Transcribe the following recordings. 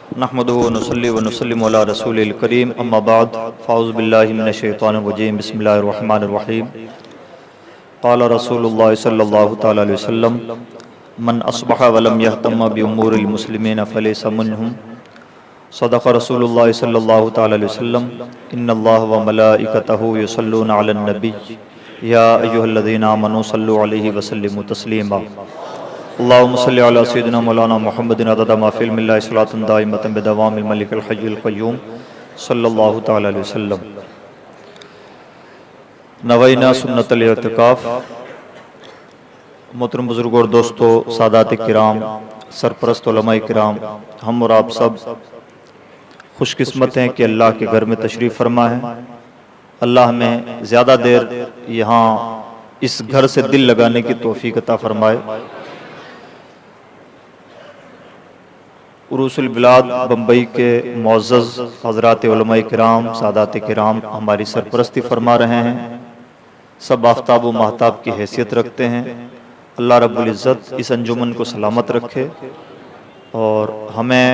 नहमदुहु व नुसल्ली व नुसल्लिमु अला रसूलिल करीम अम्मा बाद फ़ाऊज़ु बिल्लाहि मिनश शैतानिर रजीम बिस्मिल्लाहिर रहमानिर रहीम क़ाला रसूलुल्लाह सल्लल्लाहु तआला अलैहि वसल्लम मन अस्बह व लम यहतम बि उमूरिल मुस्लिमीन फलैसा मिनहुम सदक़ रसूलुल्लाह सल्लल्लाहु तआला अलैहि वसल्लम इन्नल्लाह व मलाइकतहु युसल्लूना अलन नबी या अय्युहल्लज़ीना आमनू सल्लु अलैहि व सल्लिमू तस्लीमा अल्लाहुम्मा सल्लि अला सय्यिदिना मौलाना मुहम्मदिन अदद मा फ़ी इल्मिल्लाहि सलातन दाइमतन बिदवामिल मलिकिल हय्यिल क़य्यूम सल्लल्लाहु तआला अलैहि वसल्लम। नवैना सुन्नतल इत्तिकाफ़। मोहतरम बुजुर्गों और दोस्तों, सादात किराम, सरपरस्त उलमा किराम, हम और आप सब खुशकिस्मत हैं कि अल्लाह के घर में तशरीफ़ फरमा है। अल्लाह हमें ज़्यादा देर यहाँ इस घर से दिल लगाने की तौफ़ीक़ अता फरमाए। उरूसुल बिलाद बम्बई के मुअज़्ज़ज़ हज़रात उलमा किराम, सादात किराम हमारी सरपरस्ती फरमा रहे हैं। सब आफ्ताब व महताब की हैसियत रखते हैं। अल्लाह रब्बुल इज़्ज़त इस अंजुमन को सलामत रखे और हमें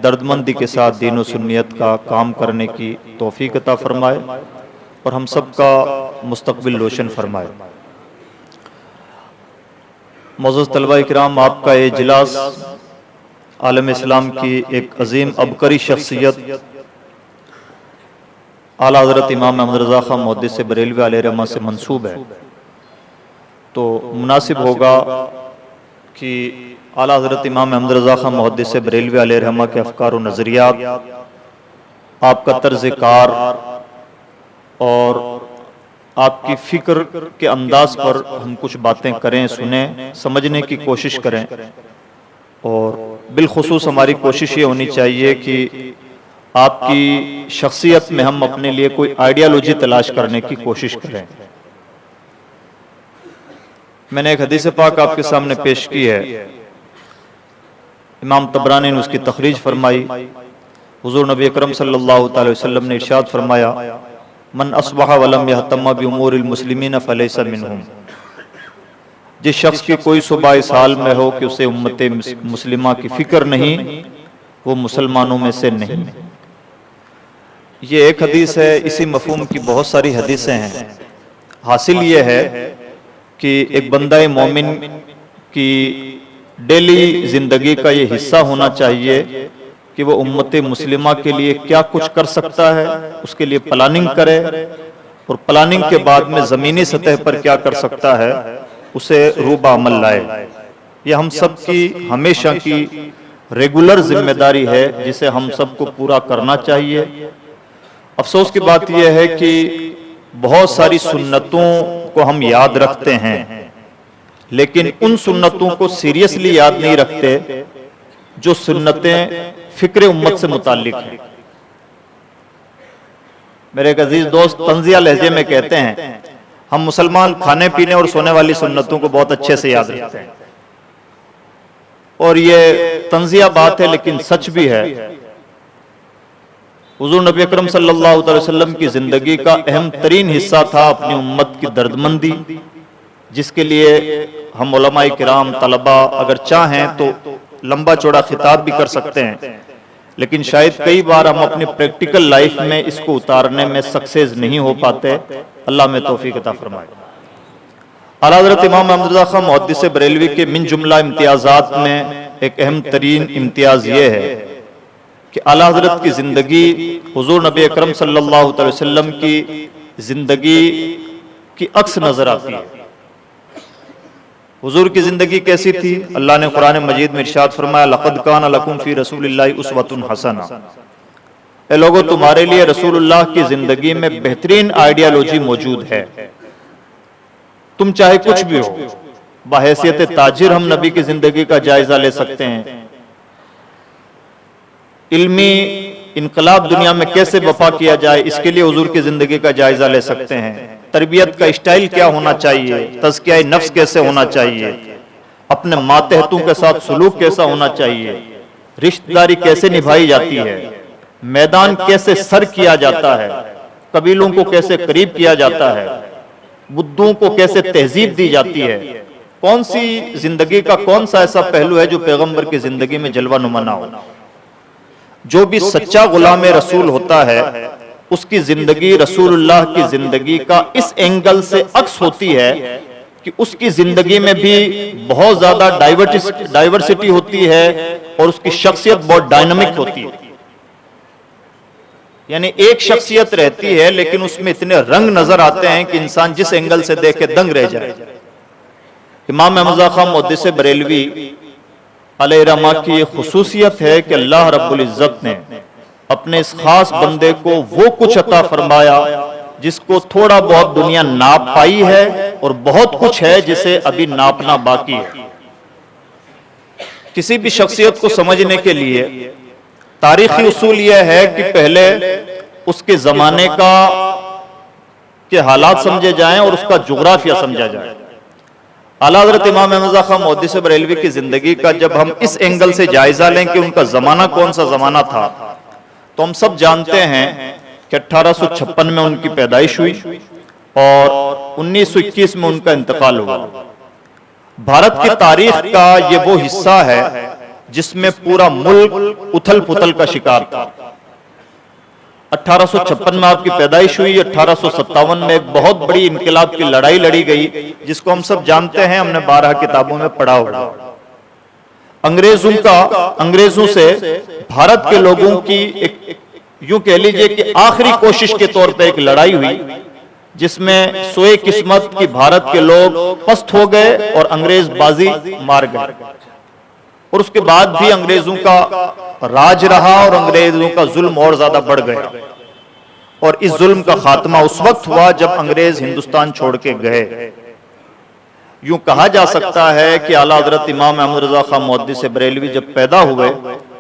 दर्दमंदी के साथ दीन व सुन्नियत का काम करने की तौफ़ीक़ अता फरमाए और हम सब का मुस्तक़बिल रोशन फरमाए। मुअज़्ज़ज़ तलबा किराम, आपका ये इजलास आलम इस्लाम की एक अजीम अबकरी शख्सियत आला हज़रत इमाम अहमद रज़ा ख़ान मुहद्दिस बरेलवी अलैहि रहमत से मंसूब है, तो मुनासिब होगा कि आला हज़रत इमाम अहमद रज़ा ख़ान मुहद्दिस बरेलवी अलैहि रहमत के अफ़कार व नज़रियात, आपका तर्ज़ कार और आपकी फ़िक्र के अंदाज पर हम कुछ बातें करें, सुने, समझने की कोशिश करें। और बिलखुसूस हमारी कोशिश ये होनी चाहिए कि आपकी शख्सियत में हम अपने लिए कोई आइडियालॉजी तलाश करने की कोशिश करें। मैंने एक हदीस पाक आपके सामने पेश की है, इमाम तबरानी ने उसकी तखरीज फरमाई। हुजूर नबी अकरम सल्लल्लाहु अलैहि वसल्लम ने इरशाद फरमाया, मन अस्बह व लम यहतम बि उमूरिल मुस्लिमीन फलैसा मिनहुम। जिस शख्स की कोई सुबह इस हाल में हो कि उसे उम्मत मुस्लिमा की फिक्र नहीं, वो मुसलमानों में से नहीं। ये एक हदीस है, इसी मफहूम की बहुत सारी हदीसें हैं। हासिल ये है कि एक बंदा मोमिन की डेली जिंदगी का ये हिस्सा होना चाहिए कि वो उम्मत मुस्लिमा के लिए क्या कुछ कर सकता है, उसके लिए प्लानिंग करे और प्लानिंग के बाद में ज़मीनी सतह पर क्या कर सकता है उसे रूबा अमल लाए। यह हम सब की हमेशा की रेगुलर जिम्मेदारी है जिसे हम सबको पूरा करना चाहिए। अफसोस की बात यह है कि बहुत सारी सुन्नतों को हम याद रखते हैं, लेकिन उन सुन्नतों को सीरियसली याद नहीं रखते जो सुन्नतें फिक्र उम्मत से मुताल्लिक हैं। मेरे एक अजीज दोस्त तंजिया लहजे में कहते हैं, हम मुसलमान खाने पीने और सोने वाली सुन्नतों को बहुत अच्छे से याद रखते हैं। और ये तंजिया बात है लेकिन सच भी है। हुजूर नबी अकरम सल्लल्लाहु अलैहि वसल्लम की जिंदगी का अहम तरीन हिस्सा था अपनी उम्मत की दर्दमंदी, जिसके लिए हम उलमा किराम तलबा अगर चाहें तो लंबा चौड़ा खिताब भी कर सकते हैं, लेकिन शायद कई बार हम अपनी प्रैक्टिकल लाइफ में इसको उतारने में सक्सेस नहीं हो पाते। अल्लाह में तौफीक अता फरमाए। आला हज़रत इमाम अहमद रज़ा ख़ान मुहद्दिस बरेलवी के मिन जुमला इम्तियाज़ात में एक अहम तरीन इम्तियाज़ ये है कि आला हज़रत की ज़िंदगी हुज़ूर नबी अकरम सल्लल्लाहु अलैहि वसल्लम की ज़िंदगी की अक्स नज़र आती है। हुजूर की जिंदगी कैसी थी? अल्लाह ने कुरान मजीद में इरशाद फरमाया, लक़द कान लकुम फ़ी रसूलिल्लाहि उस्वतुन हसना। ए लोगों, तुम्हारे लिए रसूलुल्लाह की जिंदगी में बेहतरीन आइडियालॉजी मौजूद है। तुम चाहे कुछ भी हो, बहैसियत ताजिर हम नबी की जिंदगी का जायजा ले सकते हैं। इल्मी इनकलाब दुनिया में कैसे बपा किया जाए, इसके लिए हुजूर की जिंदगी का जायजा ले सकते हैं। तरबियत का स्टाइल क्या होना चाहिए, तज़किया नफ्स कैसे होना चाहिए, अपने मातहतों के साथ सलूक कैसा होना चाहिए, रिश्तेदारी कैसे निभाई जाती है, मैदान कैसे सर किया जाता है, कबीलों को कैसे करीब किया जाता है, बुद्धों को कैसे तहजीब दी जाती है, कौन सी जिंदगी का कौन सा ऐसा पहलू है जो पैगंबर की जिंदगी में जलवा नुमा ना हो। जो भी सच्चा गुलाम रसूल होता है उसकी जिंदगी रसूलुल्लाह की जिंदगी का इस एंगल से अक्स होती है कि उसकी जिंदगी में भी बहुत ज्यादा डाइवर्सिटी होती है और उसकी शख्सियत बहुत डायनामिक होती है। यानी एक शख्सियत रहती है लेकिन उसमें इतने रंग नजर आते हैं कि इंसान जिस एंगल से देखे दंग रह जाए। इमाम अहमद खां मुहद्दिस बरेलवी अलैहिर्रहमा की ये खुसूसियत है कि अल्लाह रब्बुल इज्जत ने अपने इस खास बंदे को वो कुछ अता फरमाया जिसको थोड़ा बहुत दुनिया नाप पाई है और बहुत कुछ है जिसे अभी नापना बाकी है। किसी भी शख्सियत को समझने के लिए तारीखी उसूल यह है कि पहले उसके जमाने के हालात समझे जाएं और उसका जुग्राफिया समझा जाए। आला हज़रत इमाम अहमद खां मुहद्दिस बरेलवी की जिंदगी का जब हम इस एंगल से जायजा लें कि उनका जमाना कौन सा जमाना था, तो हम सब जानते हैं कि 1856 में उनकी पैदाइश हुई और 1921 में उनका इंतकाल हुआ। भारत की तारीख का ये वो हिस्सा है जिसमें पूरा मुल्क उथल पुथल का शिकार था। 1856 में आपकी पैदाइश हुई, 1857 में एक बहुत बड़ी इनकलाब की लड़ाई लड़ी गई जिसको हम सब जानते हैं, हमने 12 किताबों में पढ़ा होगा। अंग्रेजों से भारत के लोगों की एक यूं कह लीजिए कि आखिरी कोशिश के तौर पे एक लड़ाई हुई जिसमें सोए किस्मत की भारत के लोग पस्त हो गए और अंग्रेज बाजी मार गए। और उसके बाद भी अंग्रेजों का राज रहा और अंग्रेजों का जुल्म और ज्यादा बढ़ गया। और इस जुल्म का खात्मा उस वक्त हुआ जब अंग्रेज हिंदुस्तान छोड़ के गए। यूं कहा जा सकता है कि आला हज़रत इमाम अहमद रज़ा खां मुहद्दिस बरेलवी जब पैदा हुए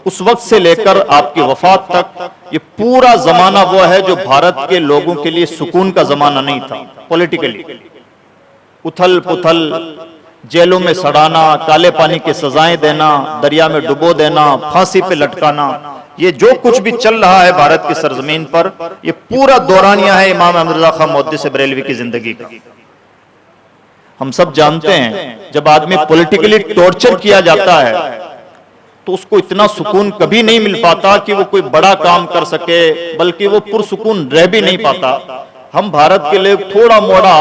उस वक्त से लेकर आपकी वफात तक ये पूरा जमाना वो है जो भारत के लोगों के लिए सुकून का जमाना नहीं था। पॉलिटिकली उथल पुथल, जेलों में सड़ाना, काले पानी की सजाएं देना, दरिया में डुबो देना, फांसी पे लटकाना, ये जो कुछ भी चल रहा है भारत की सरजमीन पर, ये पूरा दौरानिया है इमाम अहमद रज़ा खां मुहद्दिस बरेलवी की जिंदगी का। हम सब जानते हैं जब आदमी पॉलिटिकली टॉर्चर किया जाता है तो उसको इतना सुकून कभी नहीं मिल पाता कि वो कोई बड़ा काम कर सके, बल्कि वो पुरसुकून रह भी नहीं पाता। हम भारत के लिए थोड़ा मोड़ा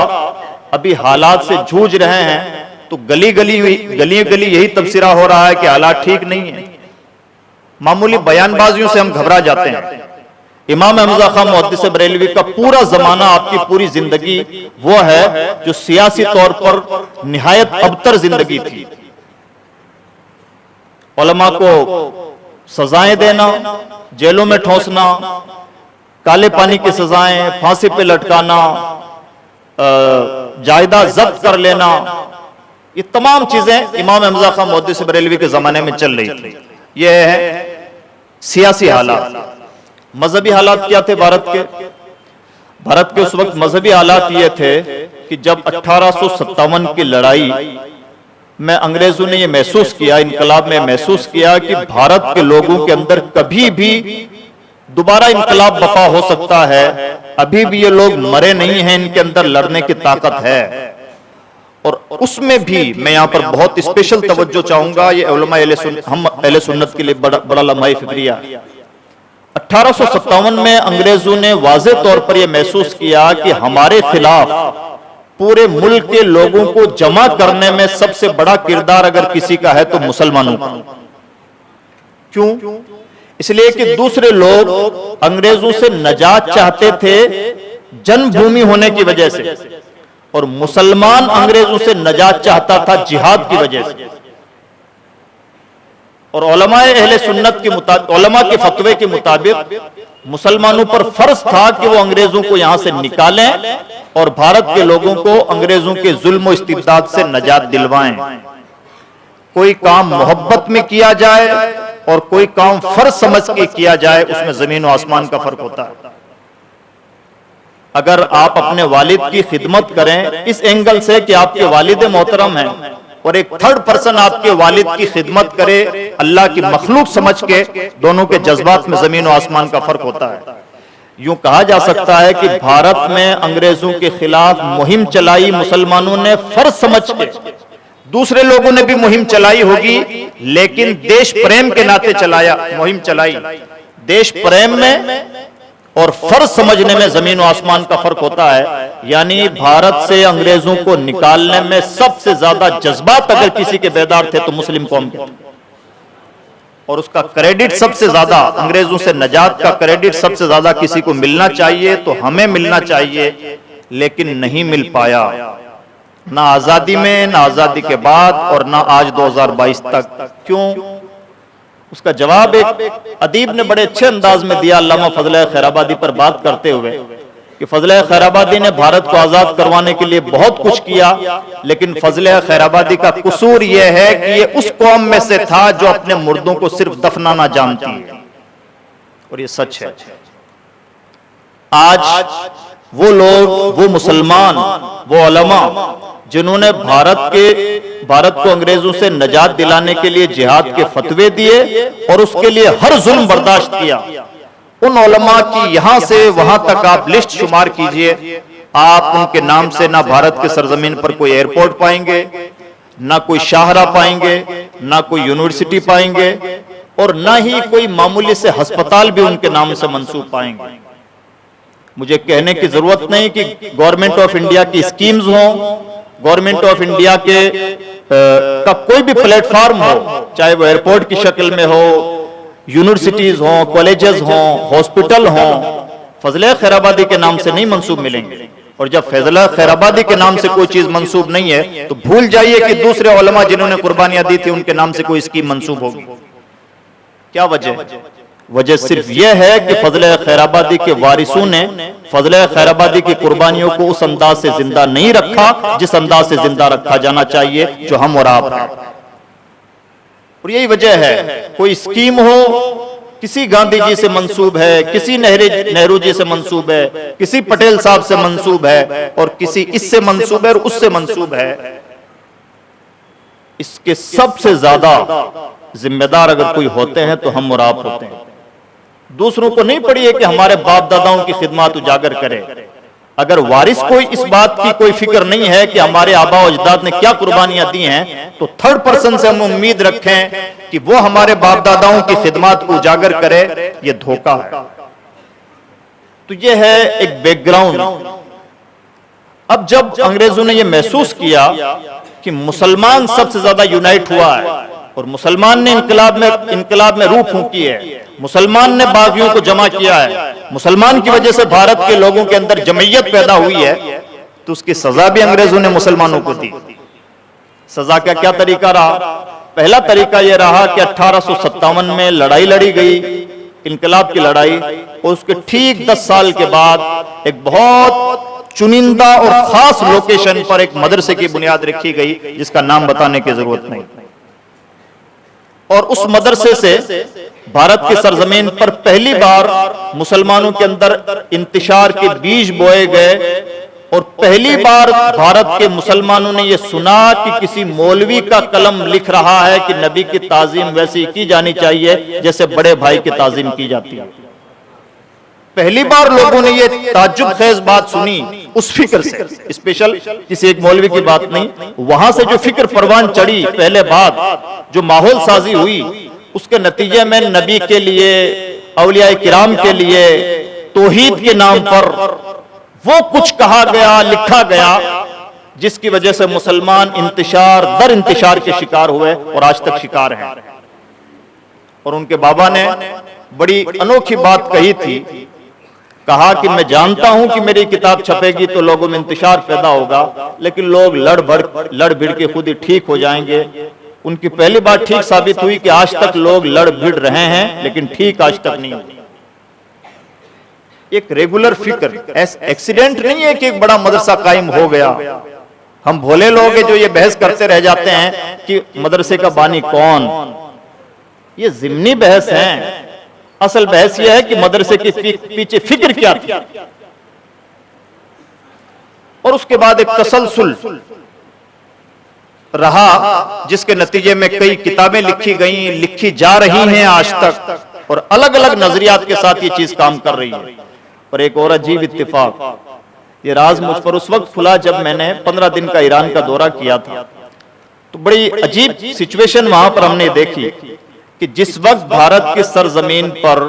अभी हालात से जूझ रहे हैं तो गली गली यही तबसरा हो रहा है कि हालात ठीक नहीं है। मामूली बयानबाजियों से हम घबरा जाते हैं। इमाम अहमद खां मुहद्दिस बरेलवी का पूरा जमाना, आपकी पूरी जिंदगी वो है जो सियासी तौर पर निहायत अबतर जिंदगी थी। उलमा को सजाएं देना, जेलों में ठोंसना, काले पानी की सजाएं, फांसी पे लटकाना, जायदाद जब्त कर लेना, ये तमाम चीजें इमाम अहमद खां मुहद्दिस बरेलवी के जमाने में चल रही थी। ये है सियासी हालात। मजहबी हालात क्या थे भारत के उस वक्त मजहबी हालात ये थे कि जब 1857 की लड़ाई में अंग्रेजों ने ये महसूस किया, इनकलाब में महसूस किया कि भारत के लोगों के अंदर कभी भी दोबारा इनकलाब बपा हो सकता है, अभी भी ये लोग मरे नहीं हैं, इनके अंदर लड़ने की ताकत है। और उसमें भी मैं यहां पर बहुत स्पेशल तवज्जो चाहूंगा, ये हम अहले सुन्नत के लिए बड़ा लम्हा फिक्रिया। 1857 में अंग्रेजों ने वाज़े तौर पर यह महसूस किया कि हमारे खिलाफ पूरे मुल्क के लोगों को जमा करने में सबसे बड़ा किरदार अगर किसी का है तो मुसलमानों का। क्यों? इसलिए कि दूसरे लोग अंग्रेजों से नजात चाहते थे जन्मभूमि होने की वजह से, और मुसलमान अंग्रेजों से नजात चाहता था जिहाद की वजह से। और उलमाए अहले सुन्नत के मुताबिक, उलमा के फतवे के मुताबिक मुसलमानों पर फर्ज था कि वो अंग्रेजों को यहां से निकालें और भारत के लोगों को अंग्रेजों के जुल्म और इस्तिबदाद से नजात दिलवाएं। कोई काम मोहब्बत में किया जाए और कोई काम फर्ज समझ के किया जाए, उसमें जमीन और आसमान का फर्क होता है। अगर आप अपने वालिद की खिदमत करें इस एंगल से कि आपके वालिद मोहतरम हैं, और एक थर्ड पर्सन आपके वालिद की खिदमत करे अल्लाह की मखलूक समझ के, दोनों के जज्बात में जमीन और आसमान का फर्क होता है। यूं कहा जा सकता है कि भारत में अंग्रेजों के खिलाफ मुहिम चलाई मुसलमानों ने फर्ज समझ के, दूसरे लोगों ने भी मुहिम चलाई होगी लेकिन देश प्रेम के नाते मुहिम चलाई। देश प्रेम में और फर्ज समझने में जमीन और आसमान का फर्क होता है। यानी भारत से अंग्रेजों को निकालने में सबसे ज्यादा जज्बात अगर किसी के बेदार थे तो मुस्लिम कौम के, और उसका क्रेडिट सबसे ज्यादा, अंग्रेजों से नजात का क्रेडिट सबसे ज्यादा किसी को मिलना चाहिए तो हमें मिलना चाहिए, लेकिन नहीं मिल पाया, ना आजादी में, ना आजादी के बाद, और ना आज 2022 तक। क्यों? उसका जवाब एक अदीब ने बड़े अच्छे अंदाज में दिया, अल्लामा फजल खैराबादी पर बात करते हुए, कि फजल खैराबादी ने भारत को आजाद करवाने के लिए बहुत कुछ किया, लेकिन फजल खैराबादी का कसूर यह है कि ये उस कौम में से था जो अपने मुर्दों को सिर्फ दफनाना जानती है, और ये सच है। आज वो लोग, वो मुसलमान, वो उलमा जिन्होंने भारत को अंग्रेजों से नजात दिलाने के लिए जिहाद के फतवे दिए और उसके लिए हर जुल्म बर्दाश्त किया, उन उलमा की यहां से वहां तक आप लिस्ट शुमार कीजिए, आप उनके नाम से ना भारत के सरजमीन पर कोई एयरपोर्ट पाएंगे, ना कोई शाहरा पाएंगे, ना कोई यूनिवर्सिटी पाएंगे, और ना ही कोई मामूली से अस्पताल भी उनके नाम से मंसूब पाएंगे। मुझे कहने की जरूरत नहीं कि गवर्नमेंट ऑफ इंडिया की स्कीम्स हों, गवर्नमेंट ऑफ इंडिया के का कोई भी प्लेटफॉर्म हो, चाहे वो एयरपोर्ट की शक्ल में हो, यूनिवर्सिटीज हों, कॉलेजेस हों, हॉस्पिटल हों, फजल खैराबादी के नाम से नहीं मंसूब मिलेंगे। और जब फजल खैराबादी के नाम से कोई चीज मंसूब नहीं है तो भूल जाइए कि दूसरे उलमा जिन्होंने कुर्बानियां दी थी उनके नाम से कोई स्कीम मंसूब होगी। क्या वजह? वजह सिर्फ यह है कि फजल खैराबादी के वारिसों ने फजल खैराबादी की कुर्बानियों को उस अंदाज से जिंदा नहीं रखा जिस अंदाज से जिंदा रखा जाना चाहिए, जो हम और आप हैं। और यही वजह है, कोई स्कीम हो किसी गांधी जी से मंसूब है, किसी नेहरू जी से मंसूब है, किसी पटेल साहब से मंसूब है, और किसी इससे मंसूब है और उससे मंसूब है। इसके सबसे ज्यादा जिम्मेदार अगर कोई होते हैं तो हम और आप होते हैं। दूसरों को नहीं पड़ी है कि हमारे बाप दादाओं की खिदमत उजागर करें। अगर वारिस कोई इस बात की कोई फिक्र नहीं है कि हमारे आबा अजदाद ने क्या कुर्बानियां दी हैं, तो थर्ड पर्सन से हम उम्मीद रखें कि वो हमारे बाप दादाओं की खिदमत को उजागर करे, ये धोखा है। तो ये है एक बैकग्राउंड। अब जब अंग्रेजों ने यह महसूस किया कि मुसलमान सबसे ज्यादा यूनाइट हुआ है और मुसलमान ने इनकलाब में रूह फूंकी है, मुसलमान ने बागियों को जमा किया है, मुसलमान की वजह से भारत के लोगों के अंदर जमयत पैदा हुई है, तो उसकी सजा भी अंग्रेजों ने मुसलमानों को दी। सजा का क्या तरीका रहा? पहला तरीका यह रहा कि 1857 में लड़ाई लड़ी गई, इनकलाब की लड़ाई, और उसके ठीक 10 साल के बाद एक बहुत चुनिंदा और खास लोकेशन पर एक मदरसे की बुनियाद रखी गई, जिसका नाम बताने की जरूरत नहीं। और उस मदरसे से भारत की सरजमीन पर पहली बार मुसलमानों के अंदर इंतिशार के बीज बोए गए, और पहली बार भारत के मुसलमानों ने यह सुना कि किसी मौलवी का कलम लिख रहा है कि नबी की ताजीम वैसी की जानी चाहिए जैसे बड़े भाई की ताजीम की जाती है। पहली बार लोगों ने यह ताज्जुब खेज बात सुनी उस फिक्र से, स्पेशल किसी एक मौलवी की बात नहीं, वहां से जो फिक्र परवान चढ़ी, पहले बात जो माहौल साजी हुई, उसके नतीजे में नबी के लिए, औलिया किराम के लिए, तौहीद के नाम पर वो कुछ कहा गया, लिखा गया, जिसकी वजह से मुसलमान इंतिशार दर इंतिशार के शिकार हुए और आज तक शिकार हैं। और उनके बाबा ने बड़ी अनोखी बात कही थी, कहा कि मैं जानता हूं कि मेरी किताब छपेगी तो लोगों में इंतिशार पैदा होगा, लेकिन लोग लड़ भिड़ के खुद ही ठीक हो जाएंगे। उनकी पहली बात ठीक साबित हुई कि आज तक लोग लड़ भिड़ रहे हैं, लेकिन ठीक आज तक नहीं हुई। एक रेगुलर फिक्र, एक्सीडेंट नहीं है कि एक बड़ा मदरसा कायम हो गया। हम भोले लोग हैं जो ये बहस करते रह जाते हैं कि मदरसे का बानी कौन। ये जिम्नी बहस है। असल बहस यह है कि मदरसे के पीछे फिक्र क्या थी, और उसके बाद एक तसलसल रहा, जिसके नतीजे में कई किताबें लिखी गई, लिखी जा रही हैं आज तक, और अलग अलग नजरियात के साथ ये चीज काम कर रही है। और एक और अजीब इत्तेफाक, ये राज मुझ पर उस वक्त खुला जब मैंने 15 दिन का ईरान का दौरा किया था। तो बड़ी अजीब सिचुएशन वहां पर हमने देखी कि जिस वक्त भारत की सरजमीन पर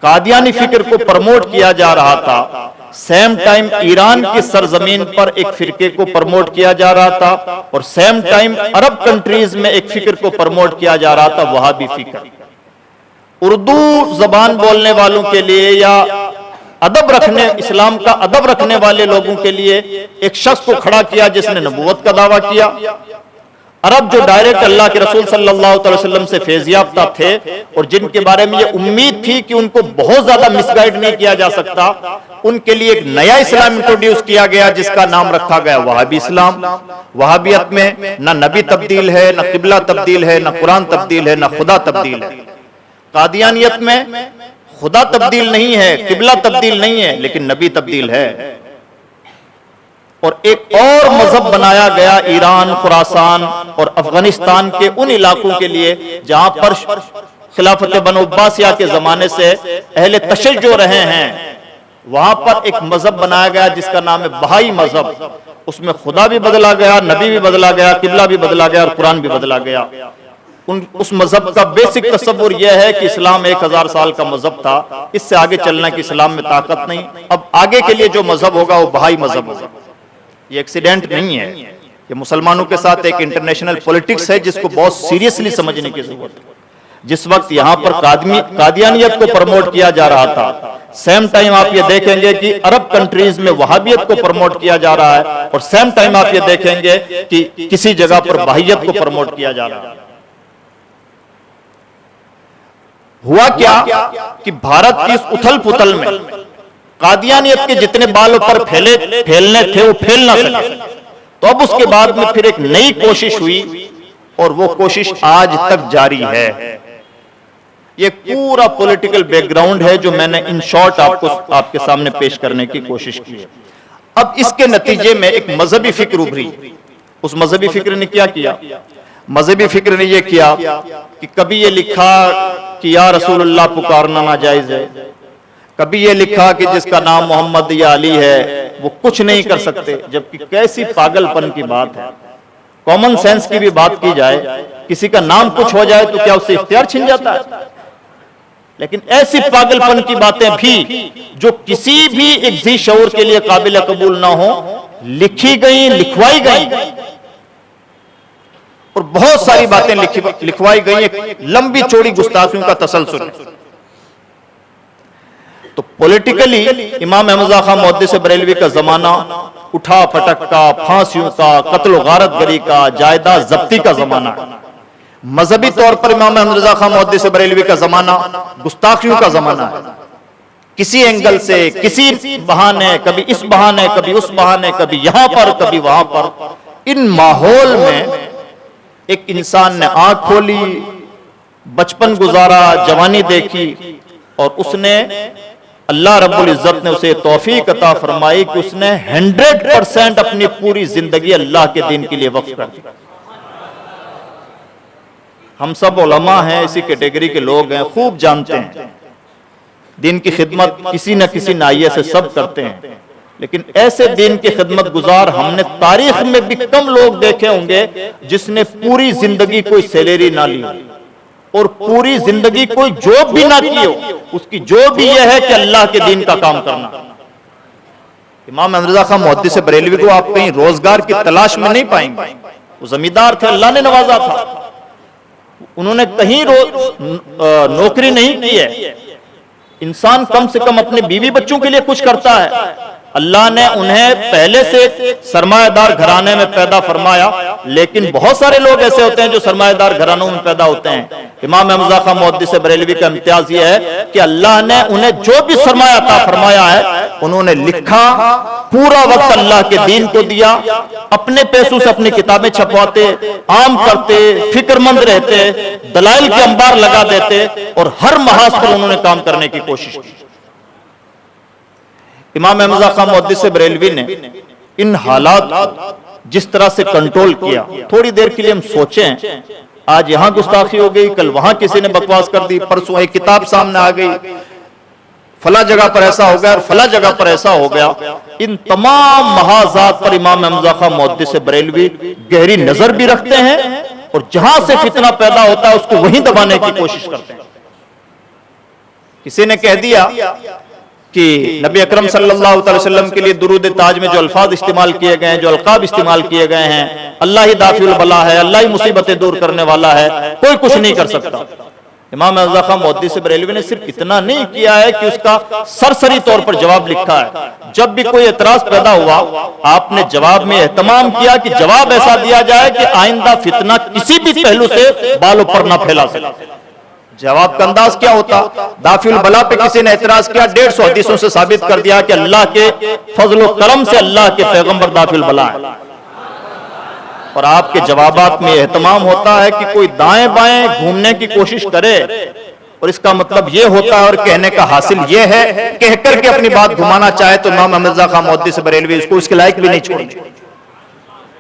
कादियानी फिक्र को प्रमोट किया जा रहा था, सेम टाइम ईरान की सरजमीन पर एक फिरके को प्रमोट किया जा रहा था, और सेम टाइम अरब कंट्रीज में एक फिक्र को प्रमोट किया जा रहा था, वहाबी फिक्र। उर्दू जबान बोलने वालों के लिए या अदब रखने, इस्लाम का अदब रखने वाले लोगों के लिए एक शख्स को खड़ा किया जिसने नबूवत का दावा किया। अरब जो डायरेक्ट अल्लाह के रसूल सल्लल्लाहु अलैहि वसल्लम से फैज़याफ्ता थे और जिनके बारे में ये उम्मीद थी कि उनको बहुत ज्यादा मिसगाइड नहीं किया जा सकता, उनके लिए एक नया इस्लाम इंट्रोड्यूस किया गया जिसका नाम रखा गया वहाबी इस्लाम। वहाबियत में ना नबी तब्दील है, ना किबला तब्दील है, ना कुरान तब्दील है, ना खुदा तब्दील है। कादियानियत में खुदा तब्दील नहीं है, किबला तब्दील नहीं है, लेकिन नबी तब्दील है। और एक और मजहब बनाया गया ईरान, खुरासान और अफगानिस्तान के उन इलाकों के लिए जहां पर खिलाफत बनो अब्बासिया के जमाने से अहले तशय्युअ रहे हैं, वहां पर एक मजहब बनाया गया जिसका नाम है बहाई मजहब। उसमें खुदा भी बदला गया, नबी भी बदला गया, किबला भी बदला गया और कुरान भी बदला गया। उस मजहब का बेसिक तस्वुर यह है कि इस्लाम 1000 साल का मजहब था, इससे आगे चलने की इस्लाम में ताकत नहीं। अब आगे के लिए जो मजहब होगा वो बहाई मजहब होगा। ये एक्सीडेंट नहीं है, ये मुसलमानों के साथ एक इंटरनेशनल पॉलिटिक्स है जिसको बहुत सीरियसली समझने की जरूरत है। जिस वक्त यहाँ पर कादियानियत को प्रमोट किया जा रहा था, सेम टाइम आप ये देखेंगे कि अरब कंट्रीज में वहाबियत को प्रमोट किया जा रहा है, और सेम टाइम आप ये देखेंगे कि किसी जगह पर बहाइयत को प्रमोट किया जा रहा है। हुआ क्या कि भारत की इस उथल पुथल में कादियानियत के जितने बाल पर फैलने थे वो फैल ना सके, तो अब उसके बाद में फिर एक नई कोशिश हुई और वो कोशिश आज तक जारी है। ये पूरा पॉलिटिकल बैकग्राउंड है जो मैंने इन शॉर्ट आपके सामने पेश करने की कोशिश की है। अब इसके नतीजे में एक मजहबी फिक्र उभरी। उस मजहबी फिक्र ने क्या किया? मजहबी फिक्र ने यह किया कि कभी ये लिखा कि या रसूलुल्लाह पुकारना नाजायज है, कभी ये लिखा कि जिसका नाम मोहम्मद या अली है वो कुछ नहीं कर सकते, जबकि कैसी पागलपन की बात है। कॉमन सेंस की भी बात की जाए, किसी का नाम कुछ हो जाए तो क्या उससे इख्तियार छिन जाता है? लेकिन ऐसी पागलपन की बातें भी जो किसी भी एक जी शऊर के लिए काबिल कबूल ना हो, लिखी गई, लिखवाई गई, और बहुत सारी बातें लिखवाई गई। एक लंबी चौड़ी गुस्ताखियों का तसलसल। तो पॉलिटिकली इमाम अहमद रज़ा खां मुहद्दिस बरेलवी का जमाना उठा पटक का, फांसियों का, कत्ल गारतगरी का, जायदाद जब्ती का जमाना है। मजहबी तौर पर इमाम अहमद रज़ा खां मुहद्दिस बरेलवी का जमाना गुस्ताखियों का जमाना है। किसी एंगल से, किसी बहाने, कभी इस बहाने, कभी उस बहाने, कभी यहां पर, कभी वहां पर। इन माहौल में एक इंसान ने आंख खोली, बचपन गुजारा, जवानी देखी, और उसने, अल्लाह रब्बुल इज्जत ने उसे तौफीक अता फरमाई कि उसने 100% अपनी पूरी जिंदगी अल्लाह के दीन के लिए वक्फ कर दी। हम सब उलमा हैं, इसी कैटेगरी के लोग हैं, खूब जानते हैं दीन की खिदमत किसी न किसी नाहिए से सब करते हैं, लेकिन ऐसे दीन की खिदमत गुजार हमने तारीख में भी कम लोग देखे होंगे जिसने पूरी जिंदगी कोई सैलरी ना ली और पूरी जिंदगी कोई जॉब भी ना की हो। उसकी जॉब भी यह है कि अल्लाह के दीन का काम करना। इमाम अहमद रज़ा खां मुहद्दिस बरेलवी को आप कहीं रोजगार की तलाश में नहीं पाएंगे। वो जमींदार थे, अल्लाह ने नवाजा था, उन्होंने कहीं नौकरी नहीं की है। इंसान कम से कम अपने बीवी बच्चों के लिए कुछ करता है। अल्लाह ने उन्हें पहले से सरमायादार घराने में पैदा फरमाया, लेकिन बहुत सारे लोग ऐसे होते हैं जो सरमायादार घरानों में पैदा होते हैं। इमाम अहमद रज़ा खां मुहद्दिस बरेलवी का इम्तियाज यह है कि अल्लाह ने उन्हें जो भी सरमाया अता फरमाया है, उन्होंने लिखा, पूरा वक्त अल्लाह के दीन को दिया, अपने पैसों से अपनी किताबें छपवाते, आम करते, फिक्रमंद रहते, दलाइल के अंबार लगा देते, और हर महाज पर उन्होंने काम करने की कोशिश की। इमाम अहमद रज़ा खां मुहद्दिस बरेलवी ने इन हालात को जिस तरह से कंट्रोल किया, थोड़ी देर के लिए हम सोचें, आज यहां गुस्ताखी हो गई, कल वहां किसी ने बकवास कर दी, परसों एक किताब सामने आ गई, फला जगह पर ऐसा हो गया और फला जगह पर ऐसा हो गया। इन तमाम महाजात पर इमाम अहमद रज़ा खां मुहद्दिस बरेलवी गहरी नजर भी रखते हैं, और जहां से फितना पैदा होता है उसको वहीं दबाने की कोशिश करते हैं। किसी ने कह दिया कि नबी अकरम सल्लल्लाहु अलैहि वसल्लम के लिए दुरूद ताज में जो अल्फाज इस्तेमाल किए गए हैं, जो अलकाब इस्तेमाल किए गए हैं, अल्लाह ही दाफिउल बला है, अल्लाह ही मुसीबतें दूर करने वाला है, कोई कुछ नहीं कर सकता। इमाम रज़ा खान मुहद्दिस बरेलवी ने सिर्फ इतना नहीं किया है कि उसका सरसरी तौर पर जवाब लिखा है। जब भी कोई एतराज पैदा हुआ, आपने जवाब में एहतमाम किया कि जवाब ऐसा दिया जाए कि आइंदा फितना किसी भी पहलू से बालों पर ना फैला सके। जवाब का अंदाज क्या होता? दाफिउल बला पे किसी ने एतराज किया, 150 हदीसों से साबित कर दिया कि अल्लाह के फजल करम से अल्लाह के पैगंबर दाफिउल बला है। और आपके जवाबात में एहतमाम होता है कि कोई दाएं बाएं घूमने की कोशिश करे, और इसका मतलब यह होता है और कहने का हासिल यह है, कह करके अपनी बात घुमाना चाहे तो इमाम अहमद रज़ा खान मुहद्दिस बरेलवी इसको उसके लायक भी नहीं छोड़ेंगे।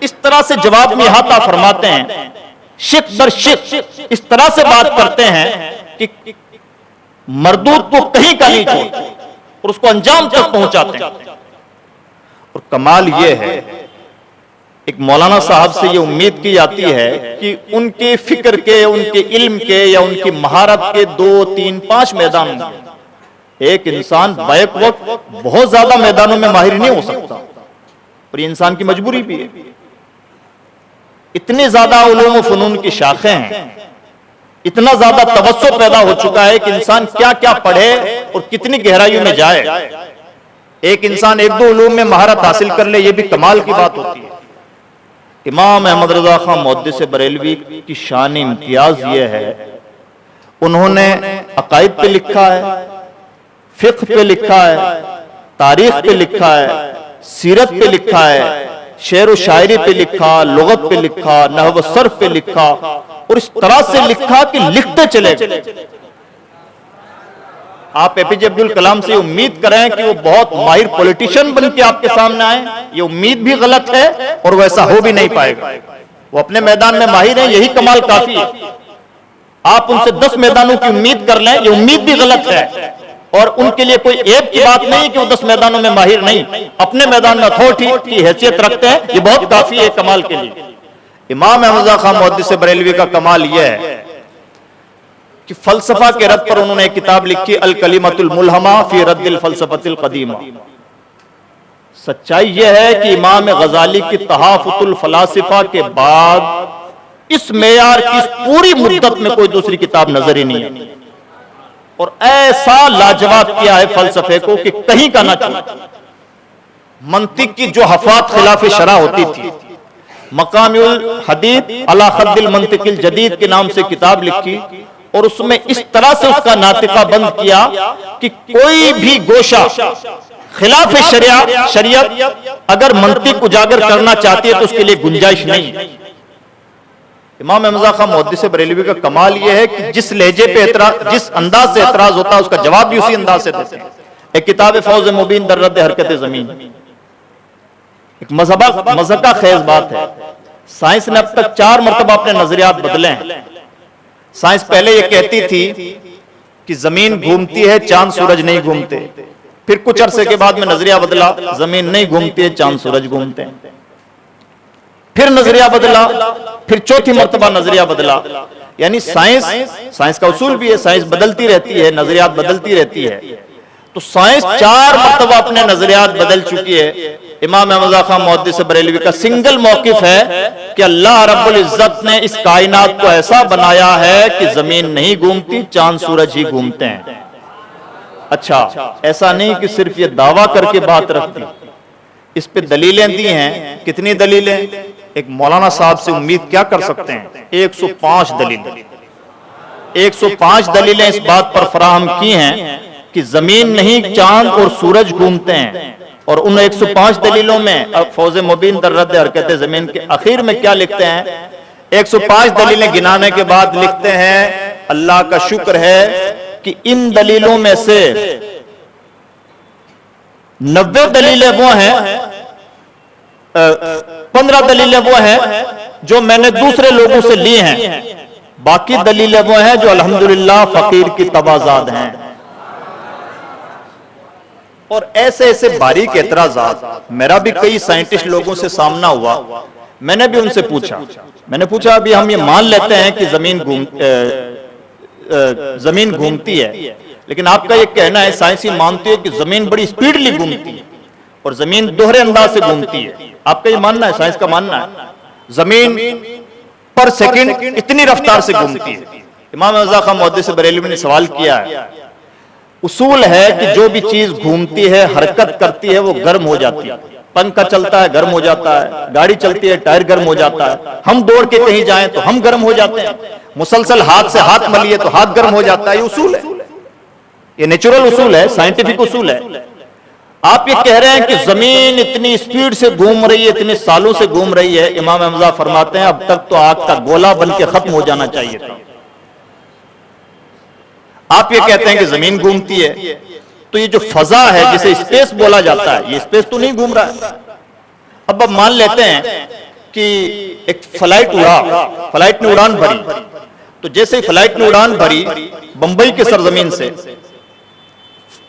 इस तरह से जवाब में इहाता फरमाते हैं, शिक दर शिक इस तरह से बात करते हैं कि मरदूद को कहीं का नहीं छोड़ते और उसको अंजाम तक पहुंचाते हैं। और कमाल यह है, एक मौलाना साहब से ये उम्मीद की जाती है कि उनके फिक्र के, उनके इल्म के या उनकी महारत के 2, 3, 5 मैदान में एक इंसान बैक वक्त बहुत ज्यादा मैदानों में माहिर नहीं हो सकता, और ये इंसान की मजबूरी भी है। इतने ज्यादा उलूम व फनून की शाखें हैं, इतना ज्यादा तवज्जो पैदा हो चुका है कि इंसान क्या क्या पढ़े और कितनी गहराइयों में जाए। एक इंसान 1-2 उलूम में महारत हासिल कर ले, यह भी कमाल की बात होती है। इमाम अहमद रज़ा खान मुहद्दिस बरेलवी की शान इम्तियाज यह है, उन्होंने अकायद पे लिखा है, फिक्र पे लिखा है, तारीख पे लिखा है, सीरत पे लिखा है, शेर व शायरी पे लिखा, लुगत पे लिखा, नहव सर्फ पे लिखा, और इस तरह से लिखा कि लिखते चले गए। आप एपीजे अब्दुल कलाम से उम्मीद करें कि वो बहुत माहिर पॉलिटिशियन बन के आपके सामने आए, ये उम्मीद भी गलत है और वैसा हो भी नहीं पाएगा। वो अपने मैदान में माहिर हैं, यही कमाल काफी है। आप उनसे 10 मैदानों की उम्मीद कर लें, ये उम्मीद भी गलत है, और उनके लिए कोई ऐब की बात नहीं कि वो 10 मैदानों में माहिर नहीं, अपने मैदान में अथॉरिटी की हैसियत रखते हैं, ये बहुत काफी है कमाल के लिए। इमाम अहमद रज़ा खान मुहद्दिस बरेलवी का कमाल यह है कि फलसफा के रद्द पर उन्होंने एक किताब लिखी, अल कलिमतुल मुल्हमा फी रद्दिल फलसफतिल कदीमा। सच्चाई यह है कि इमाम गजाली की तहाफुतुल फलासिफा के बाद इस मेयार की पूरी मुद्दत में कोई दूसरी किताब नजर ही नहीं है, और ऐसा लाजवाब किया है फलसफे को कि कहीं का ना चला। मंतिक की जो हफात खिलाफ शरा होती थी, मकामुल हदीद अला खद्दिल मंतिकिल जदीद के नाम से किताब लिखी, और उसमें इस तरह से उसका नातिका बंद किया कि कोई भी गोशा खिलाफ शरीयत अगर मंतिक उजागर करना चाहती है तो उसके लिए गुंजाइश नहीं। इमाम अहमद रज़ा खान मुहद्दिस बरेलवी का कमाल यह है कि जिस लहजे पे एतराज, जिस अंदाज से एतराज होता है, उसका जवाब भी उसी अंदाज से देते हैं। एक किताब फौज मुबीन दर रद्द हरकत जमीन, एक मज़हका खेज बात है। साइंस ने अब तक 4 मरतबा अपने नजरियात बदले हैं। साइंस पहले यह कहती थी कि जमीन घूमती है, चांद सूरज नहीं घूमते। फिर कुछ अरसे के बाद में नजरिया बदला, जमीन नहीं घूमती है, चांद सूरज घूमते हैं। फिर नजरिया बदला, फिर चौथी मरतबा नजरिया बदला। यानी साइंस का उसूल भी है, साइंस बदलती रहती है, नजरियात बदलती रहती है। तो साइंस 4 मरतबा अपने नजरियात बदल चुकी है। इमाम अहमद रज़ा खान मुहद्दिस बरेलवी का सिंगल मौकिफ है कि अल्लाह रब्बुल इज्जत ने इस कायनात को ऐसा बनाया है कि जमीन नहीं घूमती, चांद सूरज ही घूमते हैं। अच्छा, ऐसा नहीं कि सिर्फ ये दावा करके बात रखती, इस पे दलीलें दी हैं। कितनी दलीलें? एक मौलाना साहब से उम्मीद क्या कर सकते हैं? 105 दलीलें, 105 दलीलें इस बात पर फराहम की हैं कि जमीन नहीं, चांद और सूरज घूमते हैं। और उन 105 दलीलों में अब फौज मुबीन दर रद्द हरकत जमीन के आखिर में क्या लिखते हैं? 105 दलीलें गिनाने के बाद लिखते हैं, अल्लाह का शुक्र है कि इन दलीलों में से 90 दलीलें वो हैं, 15 दलीलें वो हैं जो मैंने दूसरे लोगों से ली हैं, बाकी दलीलें वो हैं जो अल्हम्दुलिल्लाह फकीर की तबाजाद हैं। और ऐसे ऐसे बारीक एतराज़ात मेरा भी कई साइंटिस्ट लोगों से सामना हुआ। मैंने भी उनसे पूछा अभी हम ये मान लेते हैं कि जमीन घूमती है, लेकिन आपका ये कहना है, साइंस ही मानती है कि जमीन बड़ी स्पीडली घूमती है और जमीन दोहरे अंदाज से घूमती है। आपका ये मानना है, साइंस का मानना है जमीन पर सेकंड इतनी रफ्तार से घूमती है। इमाम रज़ा खां मुहद्दिस बरेलवी ने सवाल किया है, उसूल है कि जो भी चीज घूमती है, हरकत करती है, वो गर्म हो जाती है। पंखा चलता है, गर्म हो जाता है, गाड़ी चलती है, टायर गर्म हो जाता है, हम दौड़ के कहीं जाएं तो हम गर्म हो जाते हैं, मुसलसल हाथ से हाथ मलिए तो हाथ गर्म हो जाता है। ये उसूल है, ये नेचुरल उसूल है, साइंटिफिक उसूल है। आप ये कह रहे हैं कि जमीन इतनी स्पीड से घूम रही है, इतने सालों से घूम रही है। इमाम हमजा फरमाते हैं अब तक तो आग का गोला बन के खत्म हो जाना चाहिए था। आप ये कहते हैं कि जमीन घूमती है, तो ये जो फजा है जिसे स्पेस बोला जाता है, ये स्पेस तो नहीं घूम रहा है। अब मान लेते हैं कि एक फ्लाइट उड़ा, फ्लाइट ने उड़ान भरी, तो जैसे फ्लाइट ने उड़ान भरी बंबई के सरजमीन से,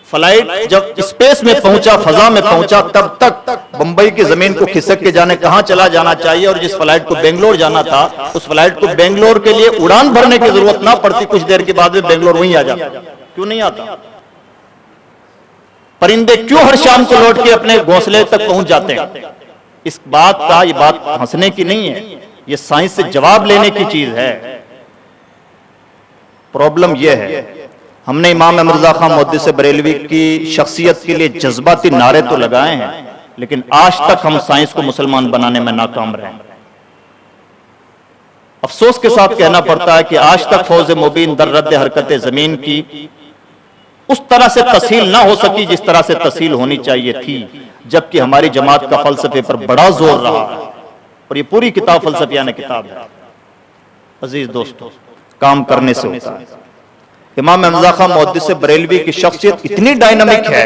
फ्लाइट जब स्पेस में पहुंचा, फजा में पहुंचा, तब तक बंबई की जमीन को खिसक के जाने कहां चला जाना चाहिए, और जिस फ्लाइट को बेंगलोर जाना था उस फ्लाइट को बेंगलोर के लिए उड़ान भरने की जरूरत ना पड़ती, कुछ देर के बाद में बेंगलोर वहीं आ जाता। क्यों नहीं आता? परिंदे क्यों हर शाम को लौट के अपने घोंसले तक पहुंच जाते हैं? इस बात का, ये बात हंसने की नहीं है, ये साइंस से जवाब लेने की चीज है। प्रॉब्लम यह है, हमने इमाम अहमद रज़ा खां मुहद्दिस बरेलवी की शख्सियत के लिए जज्बाती नारे तो लगाए हैं, लेकिन आज तक हम साइंस को मुसलमान बनाने में नाकाम रहे। अफसोस के साथ कहना पड़ता है कि आज तक फौज मुबीन दर रद्द हरकत जमीन की उस तरह से तस्हील ना हो सकी जिस तरह से तस्हील होनी चाहिए थी, जबकि हमारी जमात का फलसफे पर बड़ा जोर रहा है, और ये पूरी किताब फलसफियाना किताब है। अजीज दोस्तों, काम करने से होता है। इमाम हमजा खां मुहद्दिस बरेलवी की शख्सियत इतनी डायनामिक है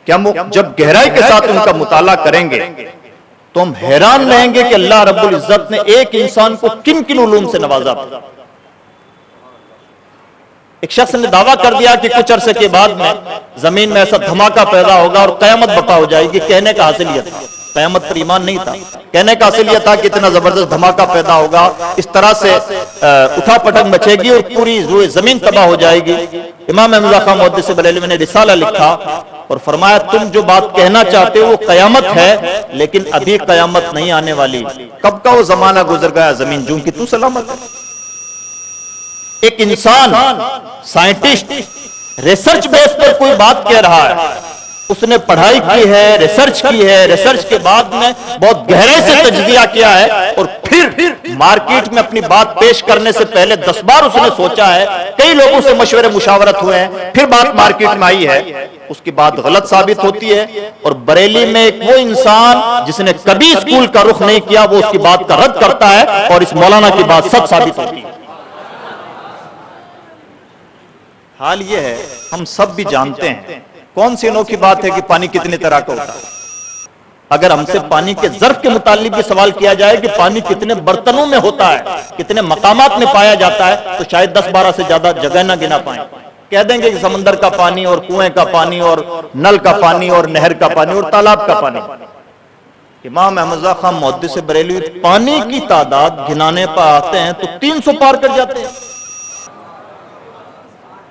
कि हम जब गहराई के साथ उनका मुताला करेंगे तो हम हैरान रहेंगे कि अल्लाह रब्बुल इज्जत ने एक इंसान को किन किन उलूम से नवाजा। एक शख्स ने दावा कर दिया कि कुछ अरसे के बाद में जमीन में ऐसा धमाका पैदा होगा और कयामत बर्पा हो जाएगी। कहने का हासिल यह था, कयामत पर ईमान नहीं था, कहने का हासिल यह था कि इतना जबरदस्त धमाका पैदा होगा, इस तरह से उठापटक मचेगी और पूरी जमीन तबाह हो जाएगी। इमाम हमजा खां मुहद्दिस बरेलवी ने रिसाला लिखा और फरमाया, तुम जो बात कहना चाहते हो वो कयामत है, लेकिन अभी कयामत नहीं आने वाली। कब का वो जमाना गुजर गया, जमीन जूं की तू सलामत है। एक इंसान साइंटिस्ट रिसर्च बेस पर कोई बात कह रहा है, उसने पढ़ाई की है, रिसर्च की है, रिसर्च के बाद में बहुत गहरे से तजजिया किया है और फिर मार्केट में अपनी बात पेश करने से पहले 10 बार उसने सोचा है, कई लोगों से मशवरे मुशावरत हुए हैं, फिर बात मार्केट में आई है, उसकी बात गलत साबित होती है। और बरेली में एक वो इंसान जिसने कभी स्कूल का रुख नहीं किया, वो उसकी बात का रद्द करता है और इस मौलाना की बात सच साबित होती है। हाल ये है, हम सब भी जानते हैं, कौन सी अनोखी बात है कि पानी कितने तरह का होता है। अगर हमसे पानी के ज़र्फ के मुतालिक भी सवाल किया जाए कि पानी कितने बर्तनों में होता है, कितने मकामात में पाया जाता है, तो शायद 10-12 से ज्यादा जगह ना गिना पाए। कह देंगे कि समंदर का पानी और कुएं का पानी और नल का पानी और नहर का पानी और तालाब का पानी। इमाम हमजा खां मुहद्दिस बरेलवी पानी की तादाद गिनाने पर आते हैं तो 300 पार कर जाते हैं।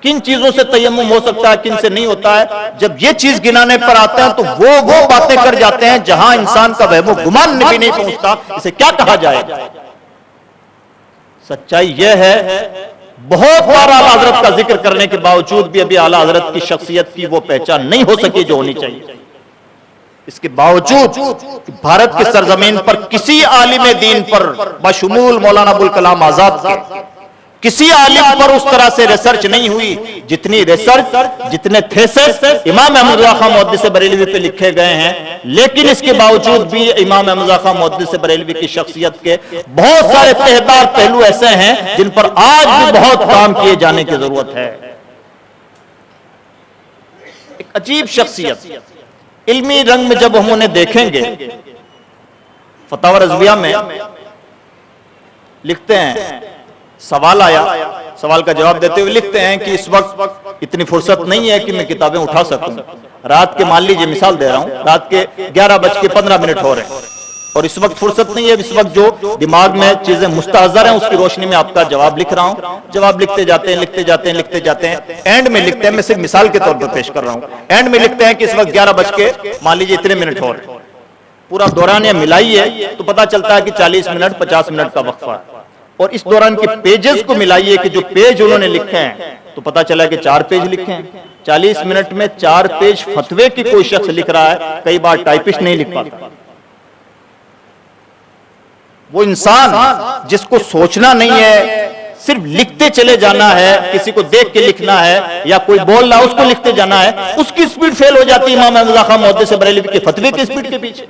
किन चीजों से तयम्मुम हो सकता है, किन से नहीं होता है, जब ये चीज गिनाने पर आते हैं तो वो बातें कर जाते हैं जहां इंसान का वहमो गुमान भी नहीं पहुंचता, इसे क्या कहा जाए। सच्चाई यह है, बहुत बार आला हजरत का जिक्र करने के बावजूद भी अभी आला हजरत की शख्सियत की वो पहचान नहीं हो सकी जो होनी चाहिए। इसके बावजूद भारत की सरजमीन पर किसी आलिम दीन पर बशमूल मौलाना अबुल कलाम आजाद के किसी आलिम पर उस तरह से रिसर्च नहीं हुई जितनी रिसर्च, जितने थेसिस इमाम अहमद खां मुहद्दिस बरेलवी पे लिखे गए हैं। लेकिन इसके बावजूद भी इमाम अहमद खां मुहद्दिस बरेलवी की शख्सियत के बहुत सारे तहदार पहलू ऐसे हैं जिन पर आज भी बहुत काम किए जाने की जरूरत है। एक अजीब शख्सियत, इल्मी रंग में जब हम उन्हें देखेंगे, फतावा रज़विया में लिखते हैं, सवाल आया, सवाल का जवाब देते हुए लिखते हैं कि इस वक्त इतनी फुर्सत नहीं है कि मैं किताबें उठा सकूं। रात के, मान लीजिए मिसाल दे रहा हूं, रात के 11:15 हो रहे हैं, और इस वक्त फुर्सत नहीं है। इस वक्त जो दिमाग में चीजें मुस्तहज़र हैं उसकी रोशनी में आपका जवाब लिख रहा हूं। जवाब लिखते जाते हैं, लिखते जाते हैं, लिखते जाते हैं, एंड में लिखते हैं, मैं सिर्फ मिसाल के तौर पर पेश कर रहा हूं, एंड में लिखते हैं कि इस वक्त 11 बज के मान लीजिए इतने मिनट और पूरा दौरान या मिलाई है तो पता चलता है कि 40 मिनट 50 मिनट का वक्फा है। और इस दौरान के पेजेस को मिलाइए कि जो पेज उन्होंने लिखे हैं तो पता चला कि 4 पेज लिखे हैं। 40 मिनट में 4 पेज फतवे की कोई शख्स लिख रहा है, कई बार टाइपिस्ट नहीं लिख पाता। वो इंसान जिसको सोचना नहीं है, सिर्फ लिखते चले जाना है, किसी को देख के लिखना है या कोई बोल रहा है उसको लिखते जाना है, उसकी स्पीड फेल हो जाती है इमाम अहमद रज़ा खां मुहद्दिस बरेलवी के फतवे की स्पीड के पीछे।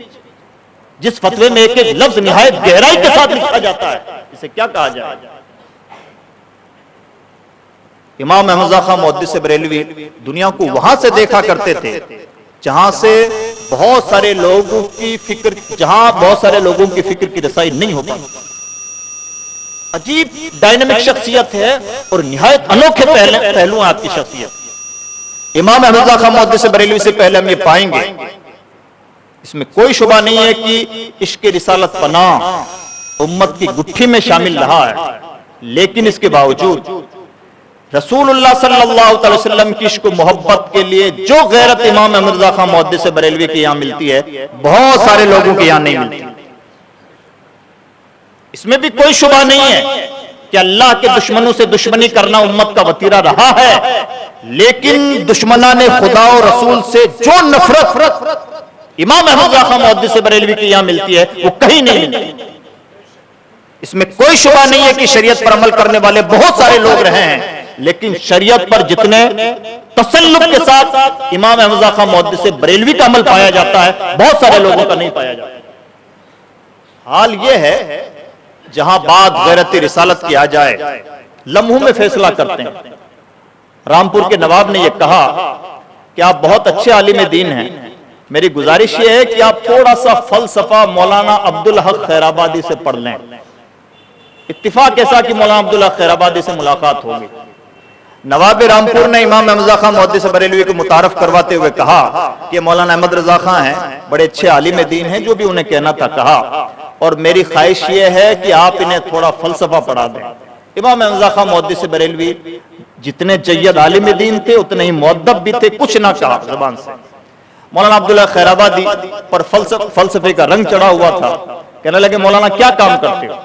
जिस फतवे में एक एक लफ्ज निहायत गहराई के साथ लिखा जाता है, इसे क्या कहा जाए। इमाम अहमद रज़ा खां मुहद्दिस बरेलवी दुनिया को वहां से देखा करते थे जहां से बहुत सारे लोगों की फिक्र, जहां बहुत सारे लोगों की फिक्र की रसाई नहीं हो पाती। अजीब डायनामिक शख्सियत है और निहायत अनोखे पहलू हैं आपकी शख्सियत। इमाम अहमद रज़ा खां मुहद्दिस बरेलवी से पहले हम ये पाएंगे, इसमें कोई शुबा नहीं है कि इश्क रिसालत पनाह उम्मत की गुत्थी में शामिल रहा है, लेकिन इसके बावजूद रसूलुल्लाह सल्लल्लाहु अलैहि वसल्लम की इश्क मोहब्बत के लिए जो गैरत इमाम अहमद रज़ा खां मुहद्दिस बरेलवी के यहां मिलती है, बहुत सारे लोगों के यहां नहीं मिलती। इसमें भी कोई शुबा नहीं है कि अल्लाह के दुश्मनों से दुश्मनी करना उम्मत का वतीरा रहा है, लेकिन दुश्मनाने खुदा और रसूल से जो नफरत इमाम अहमद रज़ा खां मुहद्दिस बरेलवी के यहां मिलती है वो कहीं नहीं मिलती। इसमें कोई शुबा नहीं है कि शरीयत पर अमल करने वाले बहुत सारे लोग रहे हैं, लेकिन शरीयत पर जितने तसल्लुक के साथ इमाम अहमद रज़ा खां मुहद्दिस बरेलवी का अमल पाया जाता है, बहुत सारे लोगों का नहीं पाया जाता। हाल यह है जहां बात गैरत रिसालत की आ जाए, लम्हों में फैसला करते हैं। रामपुर के नवाब ने यह कहा कि आप बहुत अच्छे आलिम दीन हैं, मेरी गुजारिश यह है कि आप थोड़ा सा फलसफा मौलाना अब्दुल हक खैराबादी से पढ़ लें। इत्तिफाक ऐसा कि मौलाना अब्दुल हक खैराबादी से मुलाकात होगी। नवाब रामपुर ने इमाम अहमद रज़ा खां मुहद्दिस बरेलवी को मुतारफ करवाते हुए कहा कि मौलाना अहमद रज़ा खां हैं, बड़े अच्छे आलिम दीन हैं, जो भी उन्हें कहना था कहा, और मेरी ख्वाहिश यह है कि आप इन्हें थोड़ा फलसफा पढ़ा दें। इमाम अहमद रज़ा खां मुहद्दिस बरेलवी जितने जय्यद आलिम दीन थे उतने ही मुअद्दब भी थे, कुछ ना कहा ज़बान से। मौलाना अब्दुल हक खैराबादी पर फलसफे का रंग चढ़ा हुआ था। कहने लगे मौलाना क्या काम करते हो?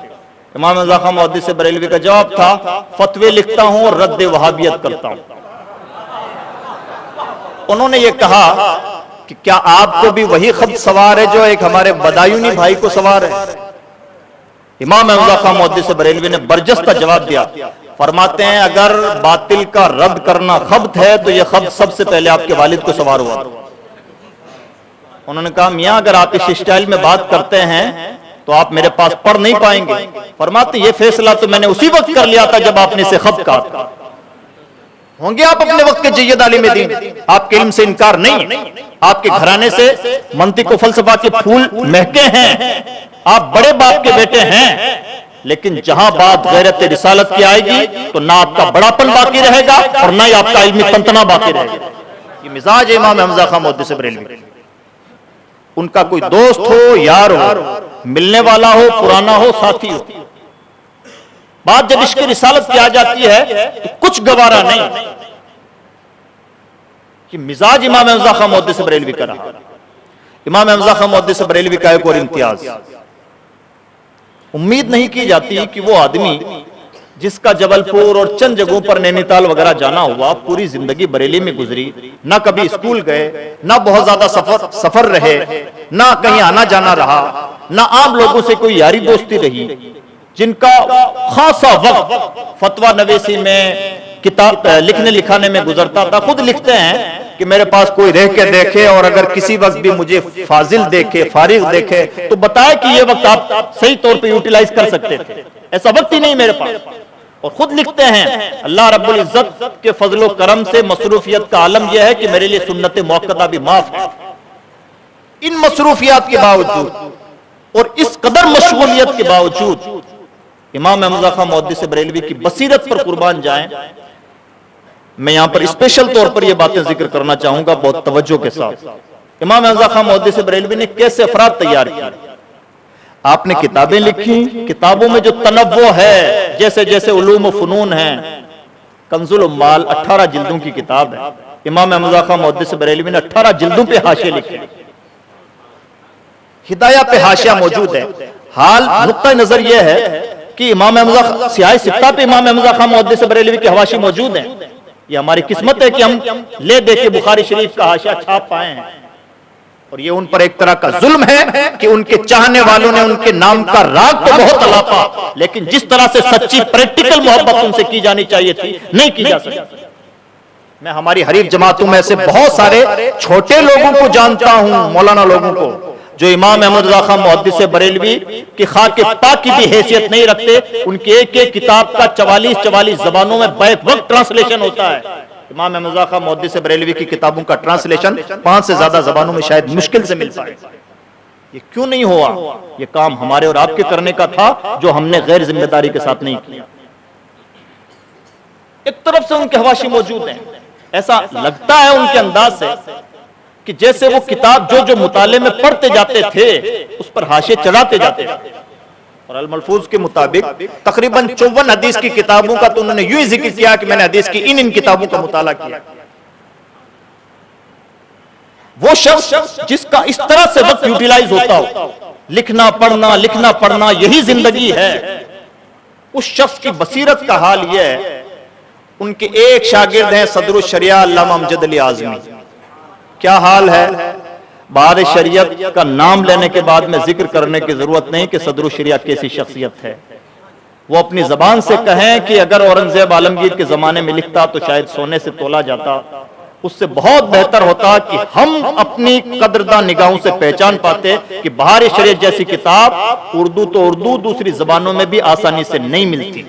इमाम रज़ा खां मुहद्दिस बरेलवी का जवाब था, फतवे लिखता हूं और रद्द वहाबियत करता हूं। उन्होंने ये कहा कि क्या आपको भी वही खत सवार है जो एक हमारे बदायूनी भाई को सवार है? इमाम रज़ा खां मुहद्दिस बरेलवी ने बर्जस्ता जवाब दिया, फरमाते हैं अगर बातिल का रद्द करना खब्त है तो यह खब्त सबसे पहले आपके वालिद को सवार हुआ। उन्होंने कहा मियां अगर आप इस स्टाइल में बात करते हैं तो आप मेरे पास पढ़ नहीं पाएंगे। फरमाते ये फैसला तो मैंने उसी वक्त कर लिया था जब आपने इसे खब्त कहा। होंगे आप अपने वक्त के जय्यद आलिम दीन, आपके इल्म से इनकार नहीं, आपके घराने से मंतिक व फलसफा के फूल महके हैं, आप बड़े बाप के बेटे हैं, लेकिन जहां बात गैरत रिसालत की आएगी तो ना आपका बड़ापन बाकी रहेगा और ना ही आपका इल्मी तंतना बाकी रहेगा। ये मिजाज इमाम अहमद रज़ा खां मुहद्दिस बरेलवी। उनका कोई दोस्त हो, यार हो, मिलने वाला हो, पुराना हो, साथी हो, बात जब इश्क रिसालत की आ जाती है तो कुछ गवारा नहीं कि मिजाज इमाम अहमद रज़ा खां मुहद्दिस बरेलवी का रहा। इमाम अहमद रज़ा खां मुहद्दिस बरेलवी का एक और इम्तियाज, उम्मीद नहीं की जाती कि वो आदमी जिसका जबलपुर और चंद जगहों पर नैनीताल वगैरह जाना हुआ, पूरी जिंदगी बरेली में गुजरी, ना कभी स्कूल गए, ना बहुत ज्यादा सफर रहे, ना कहीं आना जाना रहा, ना आम लोगों से कोई यारी दोस्ती रही, जिनका खासा वक्त फतवा नवीसी में, किताब लिखने लिखाने में गुजरता था। खुद लिखते हैं कि मेरे पास कोई रह के देखे और अगर किसी वक्त भी मुझे फाजिल देखे, फारिग देखे तो बताए कि ये वक्त आप सही तौर पे यूटिलाइज कर सकते थे, ऐसा वक्त ही नहीं मेरे पास। और खुद लिखते हैं अल्लाह रब्बुल इज्जत के फजलो करम से मसरूफियत का आलम यह है कि मेरे लिए सुन्नत मुअक्कदा भी माफ है। इन मसरूफियात के बावजूद और इस कदर मशगूलियत के बावजूद इमाम अहमद रज़ा खां मुहद्दिस बरेलवी की बसीरत पर कुर्बान जाएं। मैं यहां पर स्पेशल तौर पर यह बातें जिक्र करना चाहूंगा बहुत तवज्जो के साथ। इमाम अहमद रज़ा खां मुहद्दिस बरेलवी ने कैसे अफराद तैयार किए, आपने किताबें लिखी, किताबों में जो तनव्वो है, जैसे जैसे उलूम व फनून है। कंजुल उम्माल 18 जिल्दों की किताब है। इमाम अहमद रज़ा खां मुहद्दिस बरेलवी ने 18 जिल्दों पे हाशिए लिखे। हिदाया पे हाशिया मौजूद है। हाल नुक्ता नजर यह है कि इमाम अहमद सियाह सित्ता पे इमाम अहमद रज़ा खां मुहद्दिस बरेलवी के हवाशी मौजूद हैं। ये हमारी किस्मत है कि हम ले दे के बुखारी शरीफ का हाशिया छाप पाए हैं। और ये उन पर एक तरह का जुल्म है कि उनके चाहने वालों ने उनके नाम का राग तो बहुत अलापा, लेकिन जिस तरह से सच्ची प्रैक्टिकल मोहब्बत उनसे की जानी चाहिए थी, नहीं की जा सकी। मैं हमारी हरीफ जमातों में से बहुत सारे छोटे लोगों को जानता हूं, मौलाना लोगों को, जो इमाम अहमद रज़ा खां मुहद्दिस बरेलवी की खाक पाक की भी हैसियत नहीं रखते। उनकी एक एक किताब का 44 जबानों में बैक वक्त ट्रांसलेशन होता है। इमाम अहमद रज़ा खां मुहद्दिस बरेलवी की किताबों का ट्रांसलेशन 5 से ज्यादा जबानों में शायद मुश्किल से मिल पाए। ये क्यों नहीं हुआ? ये काम हमारे और आपके करने का था, जो हमने गैर जिम्मेदारी के साथ नहीं किया। एक तरफ से उनके हवाशी मौजूद हैं, ऐसा लगता है उनके अंदाज से कि जैसे वो किताब जो जो मुताले में पढ़ते जाते थे उस पर हाशिए चढ़ाते जाते थे। और अल-मलफूज के मुताबिक तकरीबन 54 हदीस की किताबों का तो उन्होंने यूं ही जिक्र किया कि मैंने हदीस की इन किताबों का मुताला किया। वो शख्स जिसका इस तरह से वक्त यूटिलाइज होता हो, लिखना पढ़ना यही जिंदगी है, उस शख्स की बसीरत का हाल यह है। उनके एक शागिर्द हैं सदरुल शरिया अल्लामा अमजद अली आज़मी। क्या हाल है? बार शरीयत का नाम लेने के बाद में जिक्र करने की जरूरत नहीं कि सदरुल शरिया कैसी शख्सियत है। वो अपनी जबान से कहें कि अगर औरंगजेब आलमगीर के जमाने में लिखता तो शायद सोने से तोला जाता। उससे बहुत बेहतर होता कि हम अपनी कदरदान निगाहों से पहचान पाते कि बार शरीयत जैसी किताब उर्दू तो उर्दू, दूसरी जबानों में भी आसानी से नहीं मिलती।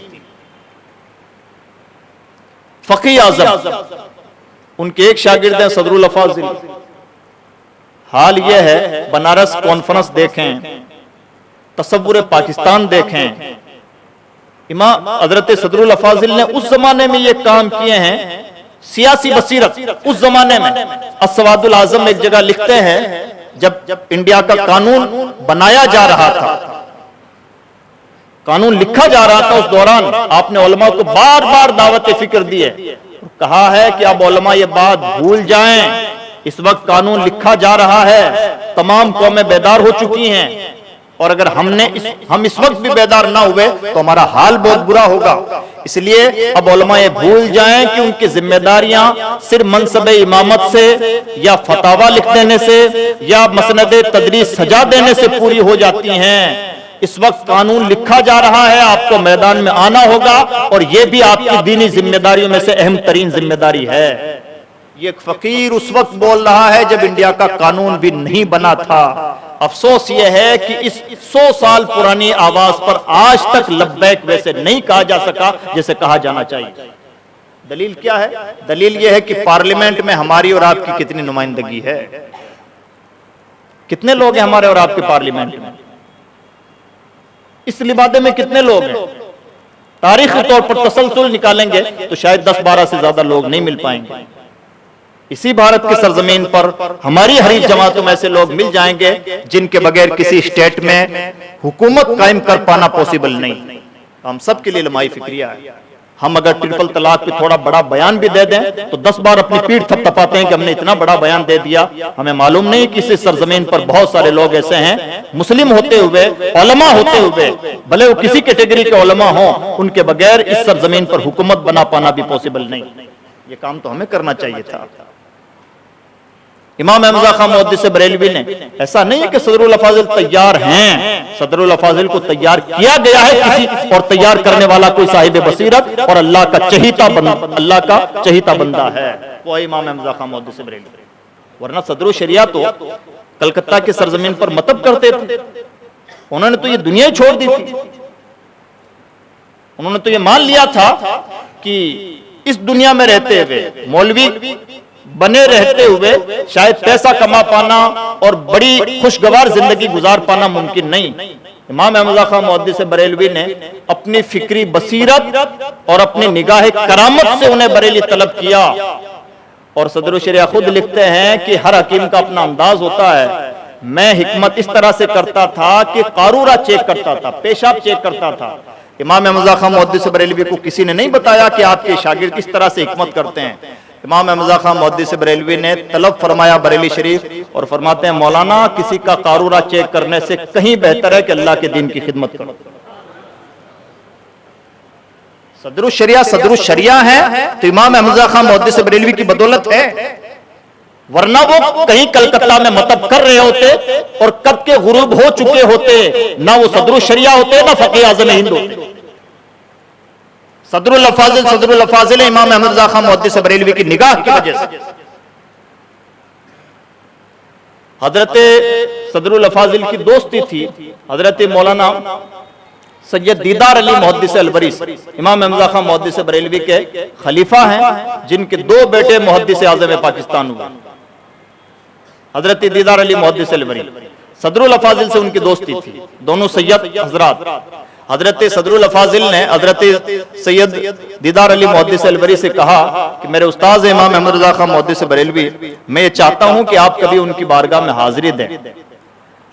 फकीह आज़म उनके एक शागिर्द हैं सदरुल अफाजिल। हाल यह है, बनारस कॉन्फ्रेंस देखें, तसव्वुर पाकिस्तान देखें, इमाम हजरत सदरुल अफाजिल ने उस जमाने में ये काम किए हैं। सियासी बसीरत उस जमाने में अस्सवादुल आज़म एक जगह लिखते हैं, जब इंडिया का कानून बनाया जा रहा था, कानून लिखा जा रहा था, उस दौरान आपने उलमा को बार बार दावत फिक्र दी है। कहा है कि अब उलमा ये बात भूल जाएं, इस वक्त कानून लिखा जा रहा है, तमाम कौमें बेदार हो चुकी हैं, और अगर हम इस वक्त भी बेदार ना हुए तो हमारा हाल बहुत बुरा होगा। इसलिए अब उलमा ये भूल जाएं कि उनकी जिम्मेदारियां सिर्फ मनसब इमामत से या फतावा लिख देने से या मसनद तदरीस सजा देने से पूरी हो जाती हैं। इस वक्त कानून लिखा जा रहा है, आपको मैदान में आना होगा, और यह भी आपकी दीनी जिम्मेदारियों में से अहम तरीन जिम्मेदारी है। ये फकीर उस वक्त बोल रहा है जब इंडिया का कानून भी नहीं बना था। अफसोस यह है कि इस 100 साल पुरानी आवाज पर आज तक लब्बैक वैसे नहीं कहा जा सका जैसे कहा जाना चाहिए। दलील क्या है? दलील यह है कि पार्लियामेंट में हमारी और आपकी कितनी नुमाइंदगी है। कितने लोग हैं हमारे और आपके पार्लियामेंट में? इस लिबादे में कितने लोग हैं? तारीखी तौर पर तसलसल निकालेंगे तो शायद 10-12 से ज्यादा लोग नहीं मिल पाएंगे। इसी भारत की सरजमीन पर हमारी हरीफ जमातों में ऐसे लोग मिल जाएंगे जिनके बगैर किसी स्टेट में हुकूमत कायम कर पाना पॉसिबल नहीं। हम सब के लिए लमाई फिक्रिया है। हम अगर ट्रिपल तलाक पे थोड़ा बड़ा बयान भी दे दें तो 10 बार अपनी पीठ थपथपाते हैं कि हमने इतना बड़ा बयान दे दिया। हमें मालूम नहीं कि इस सरजमीन पर बहुत सारे लोग ऐसे हैं, मुस्लिम होते हुए, उलमा होते हुए, भले वो किसी कैटेगरी के उलमा हों, उनके बगैर इस सरजमीन पर हुकूमत बना पाना भी पॉसिबल नहीं। ये काम तो हमें करना चाहिए था। इमाम अहमद रज़ा खां मुहद्दिस बरेलवी ने, ऐसा नहीं है कि सदरुल अफाजिल तैयार हैं, सदरुल अफाजिल को तैयार किया गया है किसी, और तैयार करने वाला कोई साहिब बसीरत और अल्लाह का चहीता बंदा है, वो इमाम अहमद रज़ा खां मुहद्दिस बरेलवी। वरना सदरुल शरिया तो कलकत्ता की सरजमीन पर मतब करते थे। उन्होंने तो ये दुनिया ही छोड़ दी थी। उन्होंने तो ये मान लिया था कि इस दुनिया में रहते हुए, मौलवी बने रहते हुए शायद पैसा कमा पाना और बड़ी खुशगवार जिंदगी गुजार पाना मुमकिन नहीं। इमाम अहमद रज़ा खां मुहद्दिस बरेलवी ने अपनी फिक्री बसीरत और अपनी निगाह करामत से उन्हें बरेली तलब किया। और सदरुल शरिया खुद लिखते हैं कि हर हकीम का अपना अंदाज होता है। मैं हिकमत इस तरह से करता था कि कारूरा चेक करता था, पेशाब चेक करता था। इमाम अहमद खां मुहद्दिस बरेलवी को किसी ने नहीं बताया कि आपके शागिर्द किस तरह से हिकमत करते हैं। इमाम अहमद खां मुहद्दिस बरेलवी ने तलब फरमाया बरेली शरीफ और फरमाते हैं, मौलाना किसी का कारूरा चेक करने से कहीं बेहतर है कि अल्लाह के दीन की खिदमत करो। सदरुश शरिया है तो इमाम अहमद खां मुहद्दिस बरेलवी की बदौलत है, वरना वो कहीं कलकत्ता में मतब कर रहे होते और कब के गुरूब हो चुके होते, ना वो सदरुश शरिया होते ना फकीह आज़म हिंद होते। सदरुल अफाजिल इमाम अहमद खां मुहद्दिस बरेलवी की निगाह की वजह से। हजरत सदरुल अफाजिल की दोस्ती थी हजरत मौलाना सैयद दीदार अली मुहद्दिस अलवरी, इमाम अहमद खां मुहद्दिस बरेलवी के खलीफा हैं, जिनके दो बेटे मुहद्दिस आज़म पाकिस्तान हुए, हजरत दीदार अली मुहद्दिस अलवरी। सदरुल अफाजिल से उनकी दोस्ती थी, दोनों सैयद हजरात। हजरत सदरुल अफाजिल ने हजरत सैयद दीदार अली मुहद्दिस अलवरी से कहा कि मेरे उस्ताद इमाम अहमद रज़ा खां मुहद्दिस बरेलवी, मैं ये चाहता हूं कि आप कभी उनकी बारगाह में हाजिरी दें।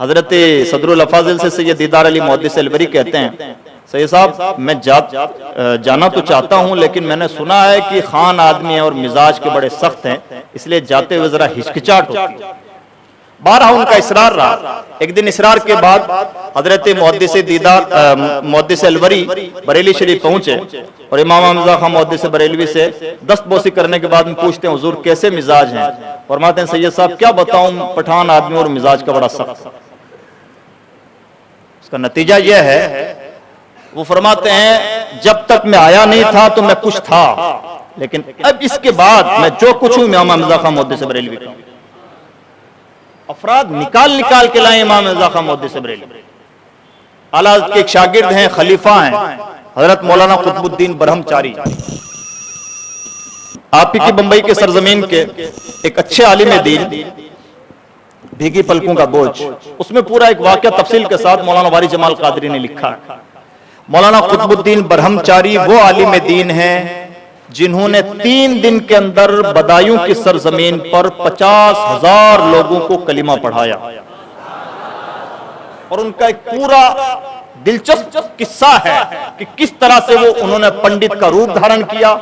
हजरत सदरुल अफाजिल से सैयद दीदार अली मुहद्दिस अलवरी कहते हैं, सैयद साहब मैं जाना तो चाहता हूं, लेकिन मैंने सुना है कि खान आदमी है और मिजाज के बड़े सख्त हैं, इसलिए जाते हुए जरा हिचकिचाहट होती है। बारहा उनका इसरार रहा। एक दिन इसरार के बाद हजरत मुहद्दिस अलवरी बरेली शरीफ पहुंचे और इमाम अहमद खां मुहद्दिस बरेलवी से दस्तबोसी करने के बाद में पूछते हैं, हुजूर कैसे मिजाज हैं? फरमाते हैं, सैयद साहब क्या बताऊं, पठान आदमी और मिजाज का बड़ा सख्त। इसका नतीजा यह है, वो फरमाते हैं जब तक मैं आया नहीं था तो मैं कुछ था, लेकिन अब इसके बाद मैं जो कुछ हूं इमाम अहमद खां मुहद्दिस बरेलवी का। अफराद निकाल के लाए इमाम अहमद खां मुहद्दिस बरेलवी। आला के एक शागिर्द हैं, खलीफा हैं, हजरत मौलाना कुतुबुद्दीन ब्रह्मचारी, आप ही की बंबई के सरजमीन के एक अच्छे आलिम दीन, भीगी पलकों का बोझ। उसमें पूरा एक वाकया तफसील के साथ मौलाना वारी जमाल कादरी ने लिखा है। मौलाना कुतुबुद्दीन ब्रह्मचारी वो आलिम दीन हैं जिन्होंने 3 दिन के अंदर बदायूं की सरजमीन पर 50,000 लोगों को कलिमा पढ़ाया। और उनका एक पूरा दिलचस्प किस्सा है कि किस तरह से वो उन्होंने पंडित का रूप धारण किया,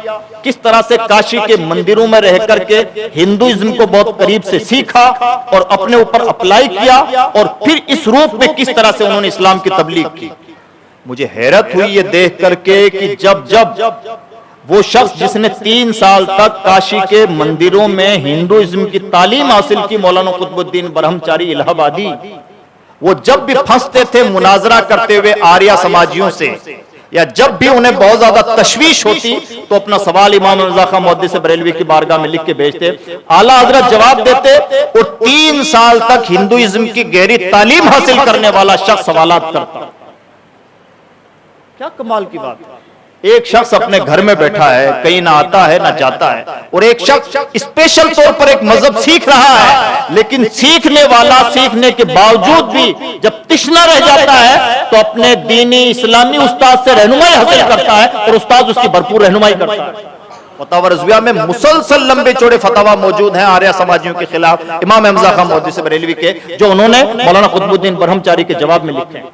किस तरह से काशी के मंदिरों में रह करके हिंदुइज्म को बहुत करीब से सीखा और अपने ऊपर अप्लाई किया, और फिर इस रूप में किस तरह से उन्होंने इस्लाम की तबलीग की। मुझे हैरत हुई ये देख करके कि जब वो शख्स जिसने 3 साल तक काशी के मंदिरों में हिंदुइज्म की तालीम हासिल की, मौलाना कुतुबुद्दीन ब्रह्मचारी इलाहाबादी, वो जब भी फंसते थे मुनाजरा करते हुए आर्या समाजियों से, या जब भी उन्हें बहुत ज्यादा तशवीश होती तो अपना सवाल इमाम रज़ा खां मुहद्दिस बरेलवी की बारगाह में लिख के भेजते, आला हजरत जवाब देते, और 3 साल तक हिंदुइज्म की गहरी तालीम हासिल करने वाला शख्स सवालात करता। क्या कमाल की बात है। एक शख्स अपने घर में बैठा है, कहीं ना आता है ना जाता है, और एक शख्स स्पेशल तौर पर एक मजहब सीख रहा है, लेकिन सीखने वाला सीखने के बावजूद भी जब तिश्ना रह जाता है तो अपने दीनी इस्लामी उस्ताद से रहनुमाई हासिल करता है, और उस्ताद उसकी भरपूर रहनुमाई करता है। फतवा रज़विया में मुसलसल लंबे चौड़े फतवा मौजूद हैं आर्या समाजियों के खिलाफ इमाम अहमद खां मुहद्दिस बरेलवी के, जो उन्होंने मौलाना कुतुबुद्दीन ब्रह्मचारी के जवाब में लिखे हैं।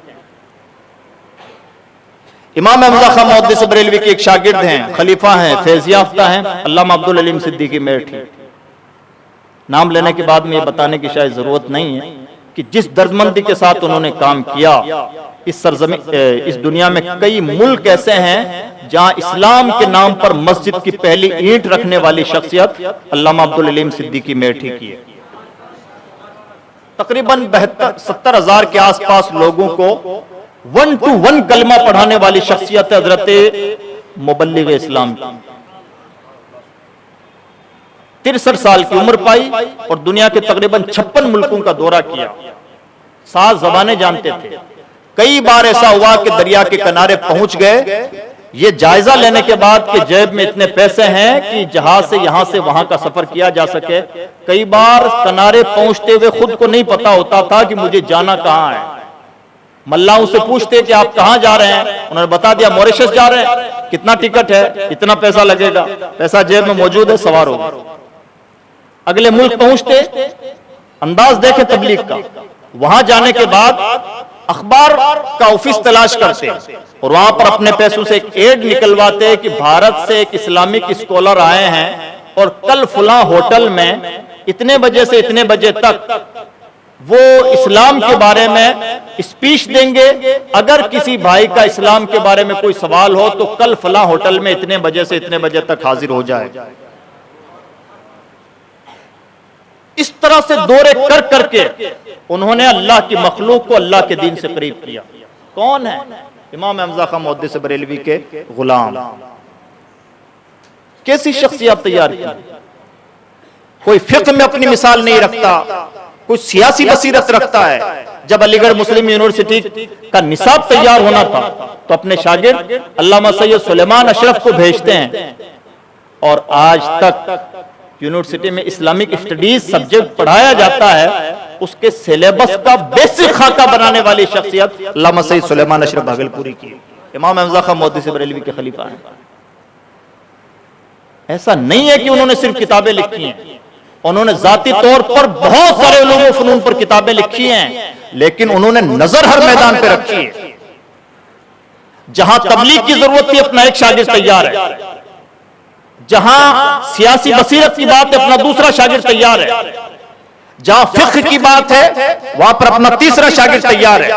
इमाम अहमद खां मुहद्दिस बरेलवी के एक शागिर्द हैं, खलीफा हैं, फैज़ याफ्ता हैं, अल्लामा अब्दुल अलीम सिद्दीकी मेरठी। नाम लेने के बाद में ये बताने की शायद जरूरत नहीं है कि जिस दर्दमंदी के साथ उन्होंने काम किया, इस दुनिया में कई मुल्क ऐसे हैं जहां इस्लाम के नाम पर मस्जिद की पहली ईंट रखने वाली शख्सियत अल्लामा अब्दुल अलीम सिद्दीकी मेरठी की है। तकरीबन 70,000 के आसपास लोगों को 1-to-1 कलमा पढ़ाने वाली शख्सियत है हजरत मुबल्लिग इस्लाम की। 63 साल की उम्र पाई और दुनिया के तकरीबन 56 मुल्कों का दौरा किया, 7 ज़बानें जानते थे। कई बार ऐसा हुआ कि दरिया के किनारे पहुंच गए, ये जायजा लेने के बाद कि जेब में इतने पैसे हैं कि जहाज से यहां से वहां का सफर किया जा सके। कई बार किनारे पहुंचते हुए खुद को नहीं पता होता था कि मुझे जाना कहां है। मल्लाहों से पूछते कि आप कहां जा रहे हैं, उन्होंने बता दिया मॉरिशस जा रहे हैं, कितना टिकट है, इतना पैसा लगेगा, पैसा जेब में मौजूद है, सवार हो। अगले मुल्क पहुंचते, अंदाज देखे तबलीग का, वहां जाने के बाद अखबार का ऑफिस तलाश करते और वहां पर अपने पैसों से एक एड निकलवाते कि भारत से एक इस्लामिक स्कॉलर आए हैं और कल फलां होटल में इतने बजे से इतने बजे तक वो इस्लाम के बारे में स्पीच देंगे। अगर किसी भाई का इस्लाम के बारे में कोई सवाल हो तो कल फलां होटल में इतने बजे से इतने बजे तक हाजिर हो जाए। इस तरह से दौरे कर करके उन्होंने अल्लाह की मखलूक को अल्लाह के दीन से करीब किया। कौन है? इमाम हमजा खां मुहद्दिस बरेलवी के गुलाम। कैसी शख्सियत तैयार की? कोई फिक्र में अपनी मिसाल नहीं रखता, कोई सियासी बसीरत रखता है। जब अलीगढ़ मुस्लिम यूनिवर्सिटी का निसाब तैयार होना था तो अपने शागिर्द अल्लामा सैयद सुलेमान अशरफ को भेजते हैं और आज तक यूनिवर्सिटी में इस्लामिक स्टडीज सब्जेक्ट पढ़ाया जाता है। उसके सिलेबस का बेसिक खाका बनाने वाली शख्सियत अल्लामा सैयद सुलेमान अशरफ भागलपुरी की। इमाम हमजा खां मुहद्दिस बरेलवी के खलीफा हैं। ऐसा नहीं है कि उन्होंने सिर्फ किताबें लिखी हैं, उन्होंने जाती तौर पर बहुत सारे उलूम व फनून पर किताबें लिखी हैं, लेकिन उन्होंने नजर हर मैदान पे रखी है। जहां तबलीग की जरूरत थी अपना एक शागिर्द तैयार है, जहां सियासी बसीरत की बात है अपना दूसरा शागिर्द तैयार है, जहां फिक्र की बात है वहां पर अपना तीसरा शागिर्द तैयार है,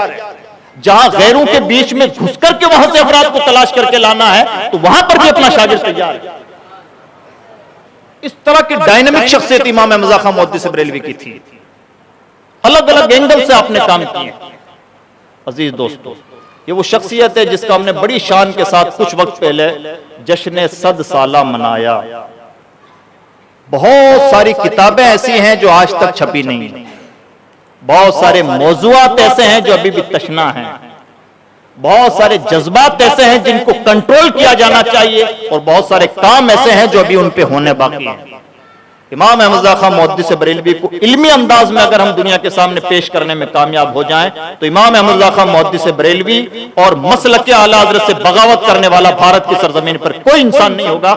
जहां गैरों के बीच में घुस करके वहां से अफराद को तलाश करके लाना है तो वहां पर भी अपना शागिर्द तैयार है। इस तरह की डायनामिक शख्सियत इमाम हमजा खां मुहद्दिस बरेलवी की थी। अलग अलग एंगल से आपने काम किए। अजीज दोस्तों, ये वो शख्सियत है जिसका हमने बड़ी शान के साथ कुछ वक्त पहले जश्न 100 साला मनाया। बहुत सारी किताबें ऐसी हैं जो आज तक छपी नहीं है, बहुत सारे मौजूआत ऐसे हैं जो अभी भी तशना हैं, बहुत सारे जज्बात ऐसे हैं जिनको कंट्रोल किया जाना चाहिए और बहुत सारे काम ऐसे हैं जो अभी उन पे होने बाकी हैं। इमाम हमजा खां मुहद्दिस बरेलवी को इल्मी अंदाज में अगर हम दुनिया के सामने पेश करने में कामयाब हो जाएं तो इमाम हमजा खां मुहद्दिस बरेलवी और मसलक आला हज़रत से बगावत करने वाला भारत की सरजमीन पर कोई इंसान नहीं होगा।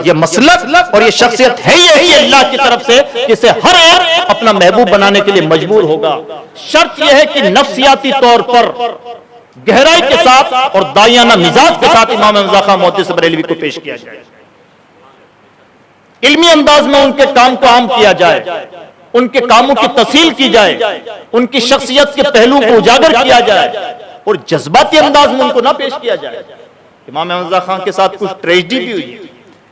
ये मसलक और ये शख्सियत है ही ऐसी अल्लाह की तरफ से कि इसे हर एक अपना महबूब बनाने के लिए मजबूर होगा। शर्त यह है कि नफ्सियाती तौर पर गहराई के साथ और दायाना मिजाज के साथ इमाम हमजा खां मुहद्दिस बरेलवी को पेश किया जाए, इल्मी अंदाज में उनके काम को आम किया जाए, उनके कामों की तफसील की जाए, उनकी शख्सियत के पहलू को उजागर किया जाए और जज्बाती अंदाज में उनको ना पेश किया जाए। इमाम हमजा खां के साथ कुछ ट्रेजेडी भी हुई।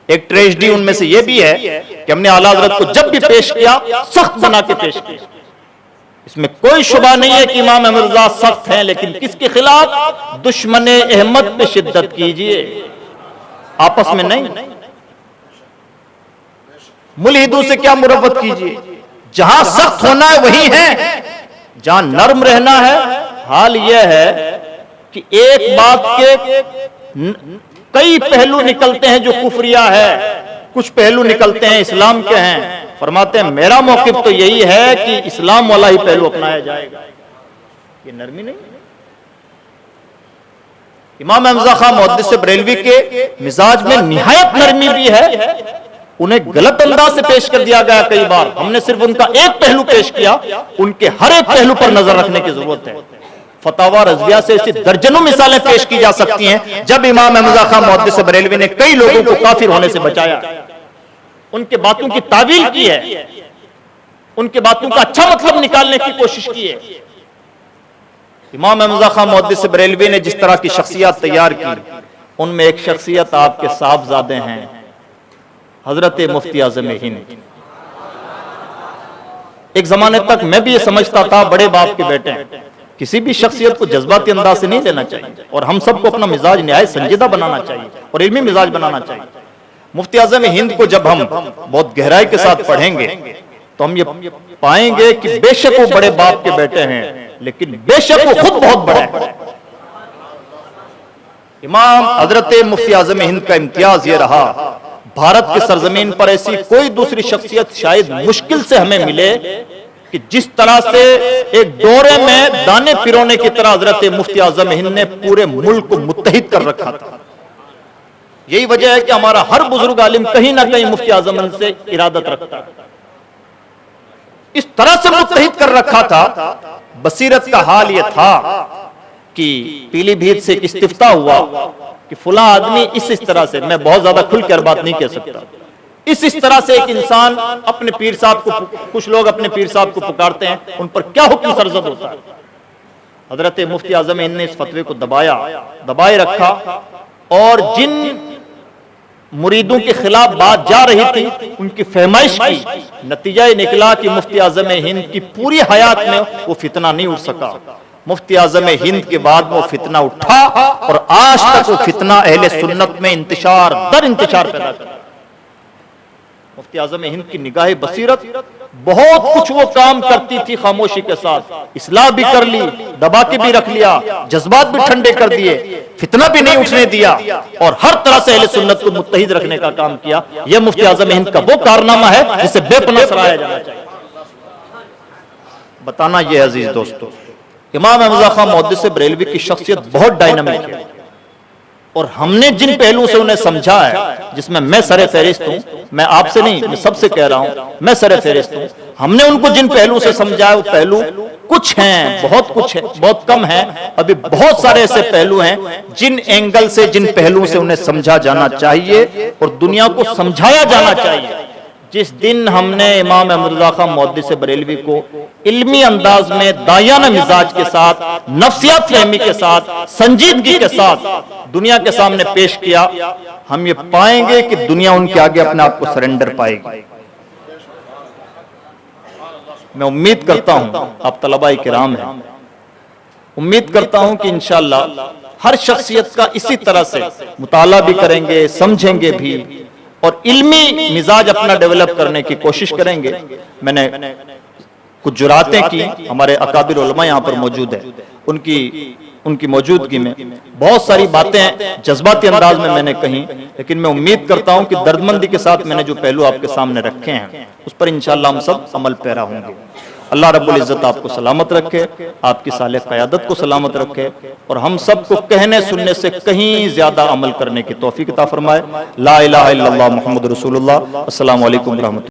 एक ट्रेजेडी उनमें से यह भी है कि हमने आला हज़रत को जब भी पेश किया सख्त बना के पेश किया। इसमें कोई शुबा नहीं है कि इमाम हमजा सख्त हैं, लेकिन किसके खिलाफ? दुश्मने अहमद पे शिद्दत कीजिए, आपस में नहीं। मुल्हिदों से क्या मुरव्वत कीजिए। जहां सख्त होना है वही है, जहां नर्म रहना है। हाल यह है कि एक बात के कई पहलू निकलते हैं जो कुफरिया है, कुछ पहलू निकलते हैं इस्लाम के हैं। फरमाते हैं मेरा मौक़िफ़ तो यही है कि इस्लाम वाला ही पहलू अपनाया जाएगा, ये नरमी नहीं। इमाम हमजा खां मुहद्दिस बरेलवी के मिजाज में निहायत नरमी भी है। उन्हें गलत अंदाज से पेश कर दिया गया कई बार। हमने सिर्फ उनका एक पहलू पेश किया, उनके हर एक पहलू पर नजर रखने की जरूरत है। फतावा रज़विया से ऐसी दर्जनों मिसालें पेश की जा सकती हैं जब इमाम हमजा खां मुहद्दिस बरेलवी ने कई लोगों को काफिर होने से बचाया, उनके बातों की तावील की है, उनके बातों का अच्छा मतलब निकालने की कोशिश की है। इमाम हमजा खां मुहद्दिस बरेलवी ने जिस तरह की शख्सियत तैयार की, उनमें एक शख्सियत आपके साहबजादे हैं हजरत मुफ्ती आज़म हिंद। एक जमाने तक मैं भी ये समझता था बड़े बाप के बेटे हैं, किसी भी शख्सियत को जज्बाती अंदाज से नहीं लेना चाहिए और हम सबको अपना मिजाज निहायत संजीदा बनाना चाहिए और इल्मी मिजाज बनाना चाहिए। मुफ्ती आज़म हिंद को जब हम बहुत गहराई के साथ पढ़ेंगे तो हम ये पाएंगे कि बेशक वो बड़े बाप के बेटे हैं, लेकिन बेशक वो खुद बहुत बड़े हैं। इमाम हजरत मुफ्ती आज़म हिंद का इम्तियाज ये रहा, भारत की सरजमीन पर ऐसी कोई दूसरी शख्सियत शायद मुश्किल से हमें मिले कि जिस तरह से एक दौरे में दाने पिरोने की तरह हजरत मुफ्ती आज़म हिंद ने पूरे मुल्क को मुत्तहिद कर रखा था। यही वजह है कि हमारा हर बुजुर्ग आलिम कहीं ना कहीं मुफ्ती आज़म हिंद से इरादत रखता है। इस तरह से मुत्तहिद कर रखा था। बसीरत का हाल यह था कि पीलीभीत से एक इस्तिफ्ता हुआ कि फुला आदमी इस तरह से, मैं बहुत ज्यादा खुलकर बात नहीं कह सकता, इस तरह से एक इंसान अपने पीर साहब को, कुछ लोग अपने पीर साहब को पुकारते हैं, उन पर क्या हुक्म सरजद होता है। हजरत मुफ्ती आजम हिंद ने इस फतवे को दबाए रखा और जिन मुरीदों के खिलाफ बात जा रही थी उनकी फहमाइश की, नतीजा निकला कि मुफ्ती आजम हिंद की पूरी हयात में वो फितना नहीं उठ सका। मुफ्ती आजम हिंद के बाद वो फितना उठा और आज तक वो फितना अहले सुन्नत में इंतशार दर इंतशार पैदा कर। मुफ्ती आजम हिंद की निगाह बसीरत, बहुत कुछ वो काम करती थी खामोशी के साथ, इस्लाह भी कर ली, दबा के भी रख लिया, जज्बात भी ठंडे कर दिए, फितना भी नहीं उठने दिया और हर तरह से अहले सुन्नत को मुत्तहिद रखने का काम किया। यह मुफ्ती आजम हिंद का वो कारनामा है जिसे बेपनाह सराहा जाना चाहिए। बताना यह अजीज दोस्तों, इमाम अहमद रज़ा खां मुहद्दिस बरेलवी की शख्सियत बहुत डायनामिक है और हमने जिन पहलुओं से उन्हें समझा है, जिसमें मैं सरे फहरिस्त हूं, मैं आपसे नहीं, मैं सबसे कह रहा हूं, मैं सरे फहरिस्त हूं, हमने उनको जिन पहलुओं से समझा है वो पहलू कुछ हैं, बहुत कुछ है, बहुत कम है, अभी बहुत सारे ऐसे पहलू हैं जिन एंगल से, जिन पहलुओं से उन्हें समझा जाना चाहिए और दुनिया को समझाया जाना चाहिए। जिस दिन हमने इमाम अहमद रज़ा खां मुहद्दिस बरेलवी को इल्मी अंदाज में, दायाना मिजाज के साथ, नफ्सियात फहमी के साथ, संजीदगी के साथ दुनिया के सामने पेश किया, हम ये पाएंगे कि दुनिया उनके आगे अपने आप को सरेंडर पाएगी। मैं उम्मीद करता हूं, आप तलबाए किराम हैं, उम्मीद करता हूं कि इंशाअल्लाह हर शख्सियत का इसी तरह से मुताला भी करेंगे, समझेंगे भी और इल्मी मिजाज अपना डेवलप करने की कोशिश करेंगे। मैंने कुछ जुरातें की, हमारे अकाबिर उलमा यहाँ पर मौजूद है, उनकी मौजूदगी में बहुत सारी बातें जज्बाती अंदाज में मैंने कही, लेकिन मैं उम्मीद करता हूं कि दर्दमंदी के साथ मैंने जो पहलू आपके सामने रखे हैं उस पर इंशाअल्लाह हम सब अमल पैरा होंगे। अल्लाह रब्बुल इज्जत आपको सलामत रखे, आपकी सालेह क़यादत को सलामत रखे और हम सबको कहने सुनने से कहीं ज्यादा अमल करने की तौफीक अता फरमाए। ला इलाहा इल्लल्लाह मुहम्मद रसूलुल्लाह। अस्सलामु अलैकुम रहमतुल्लाह।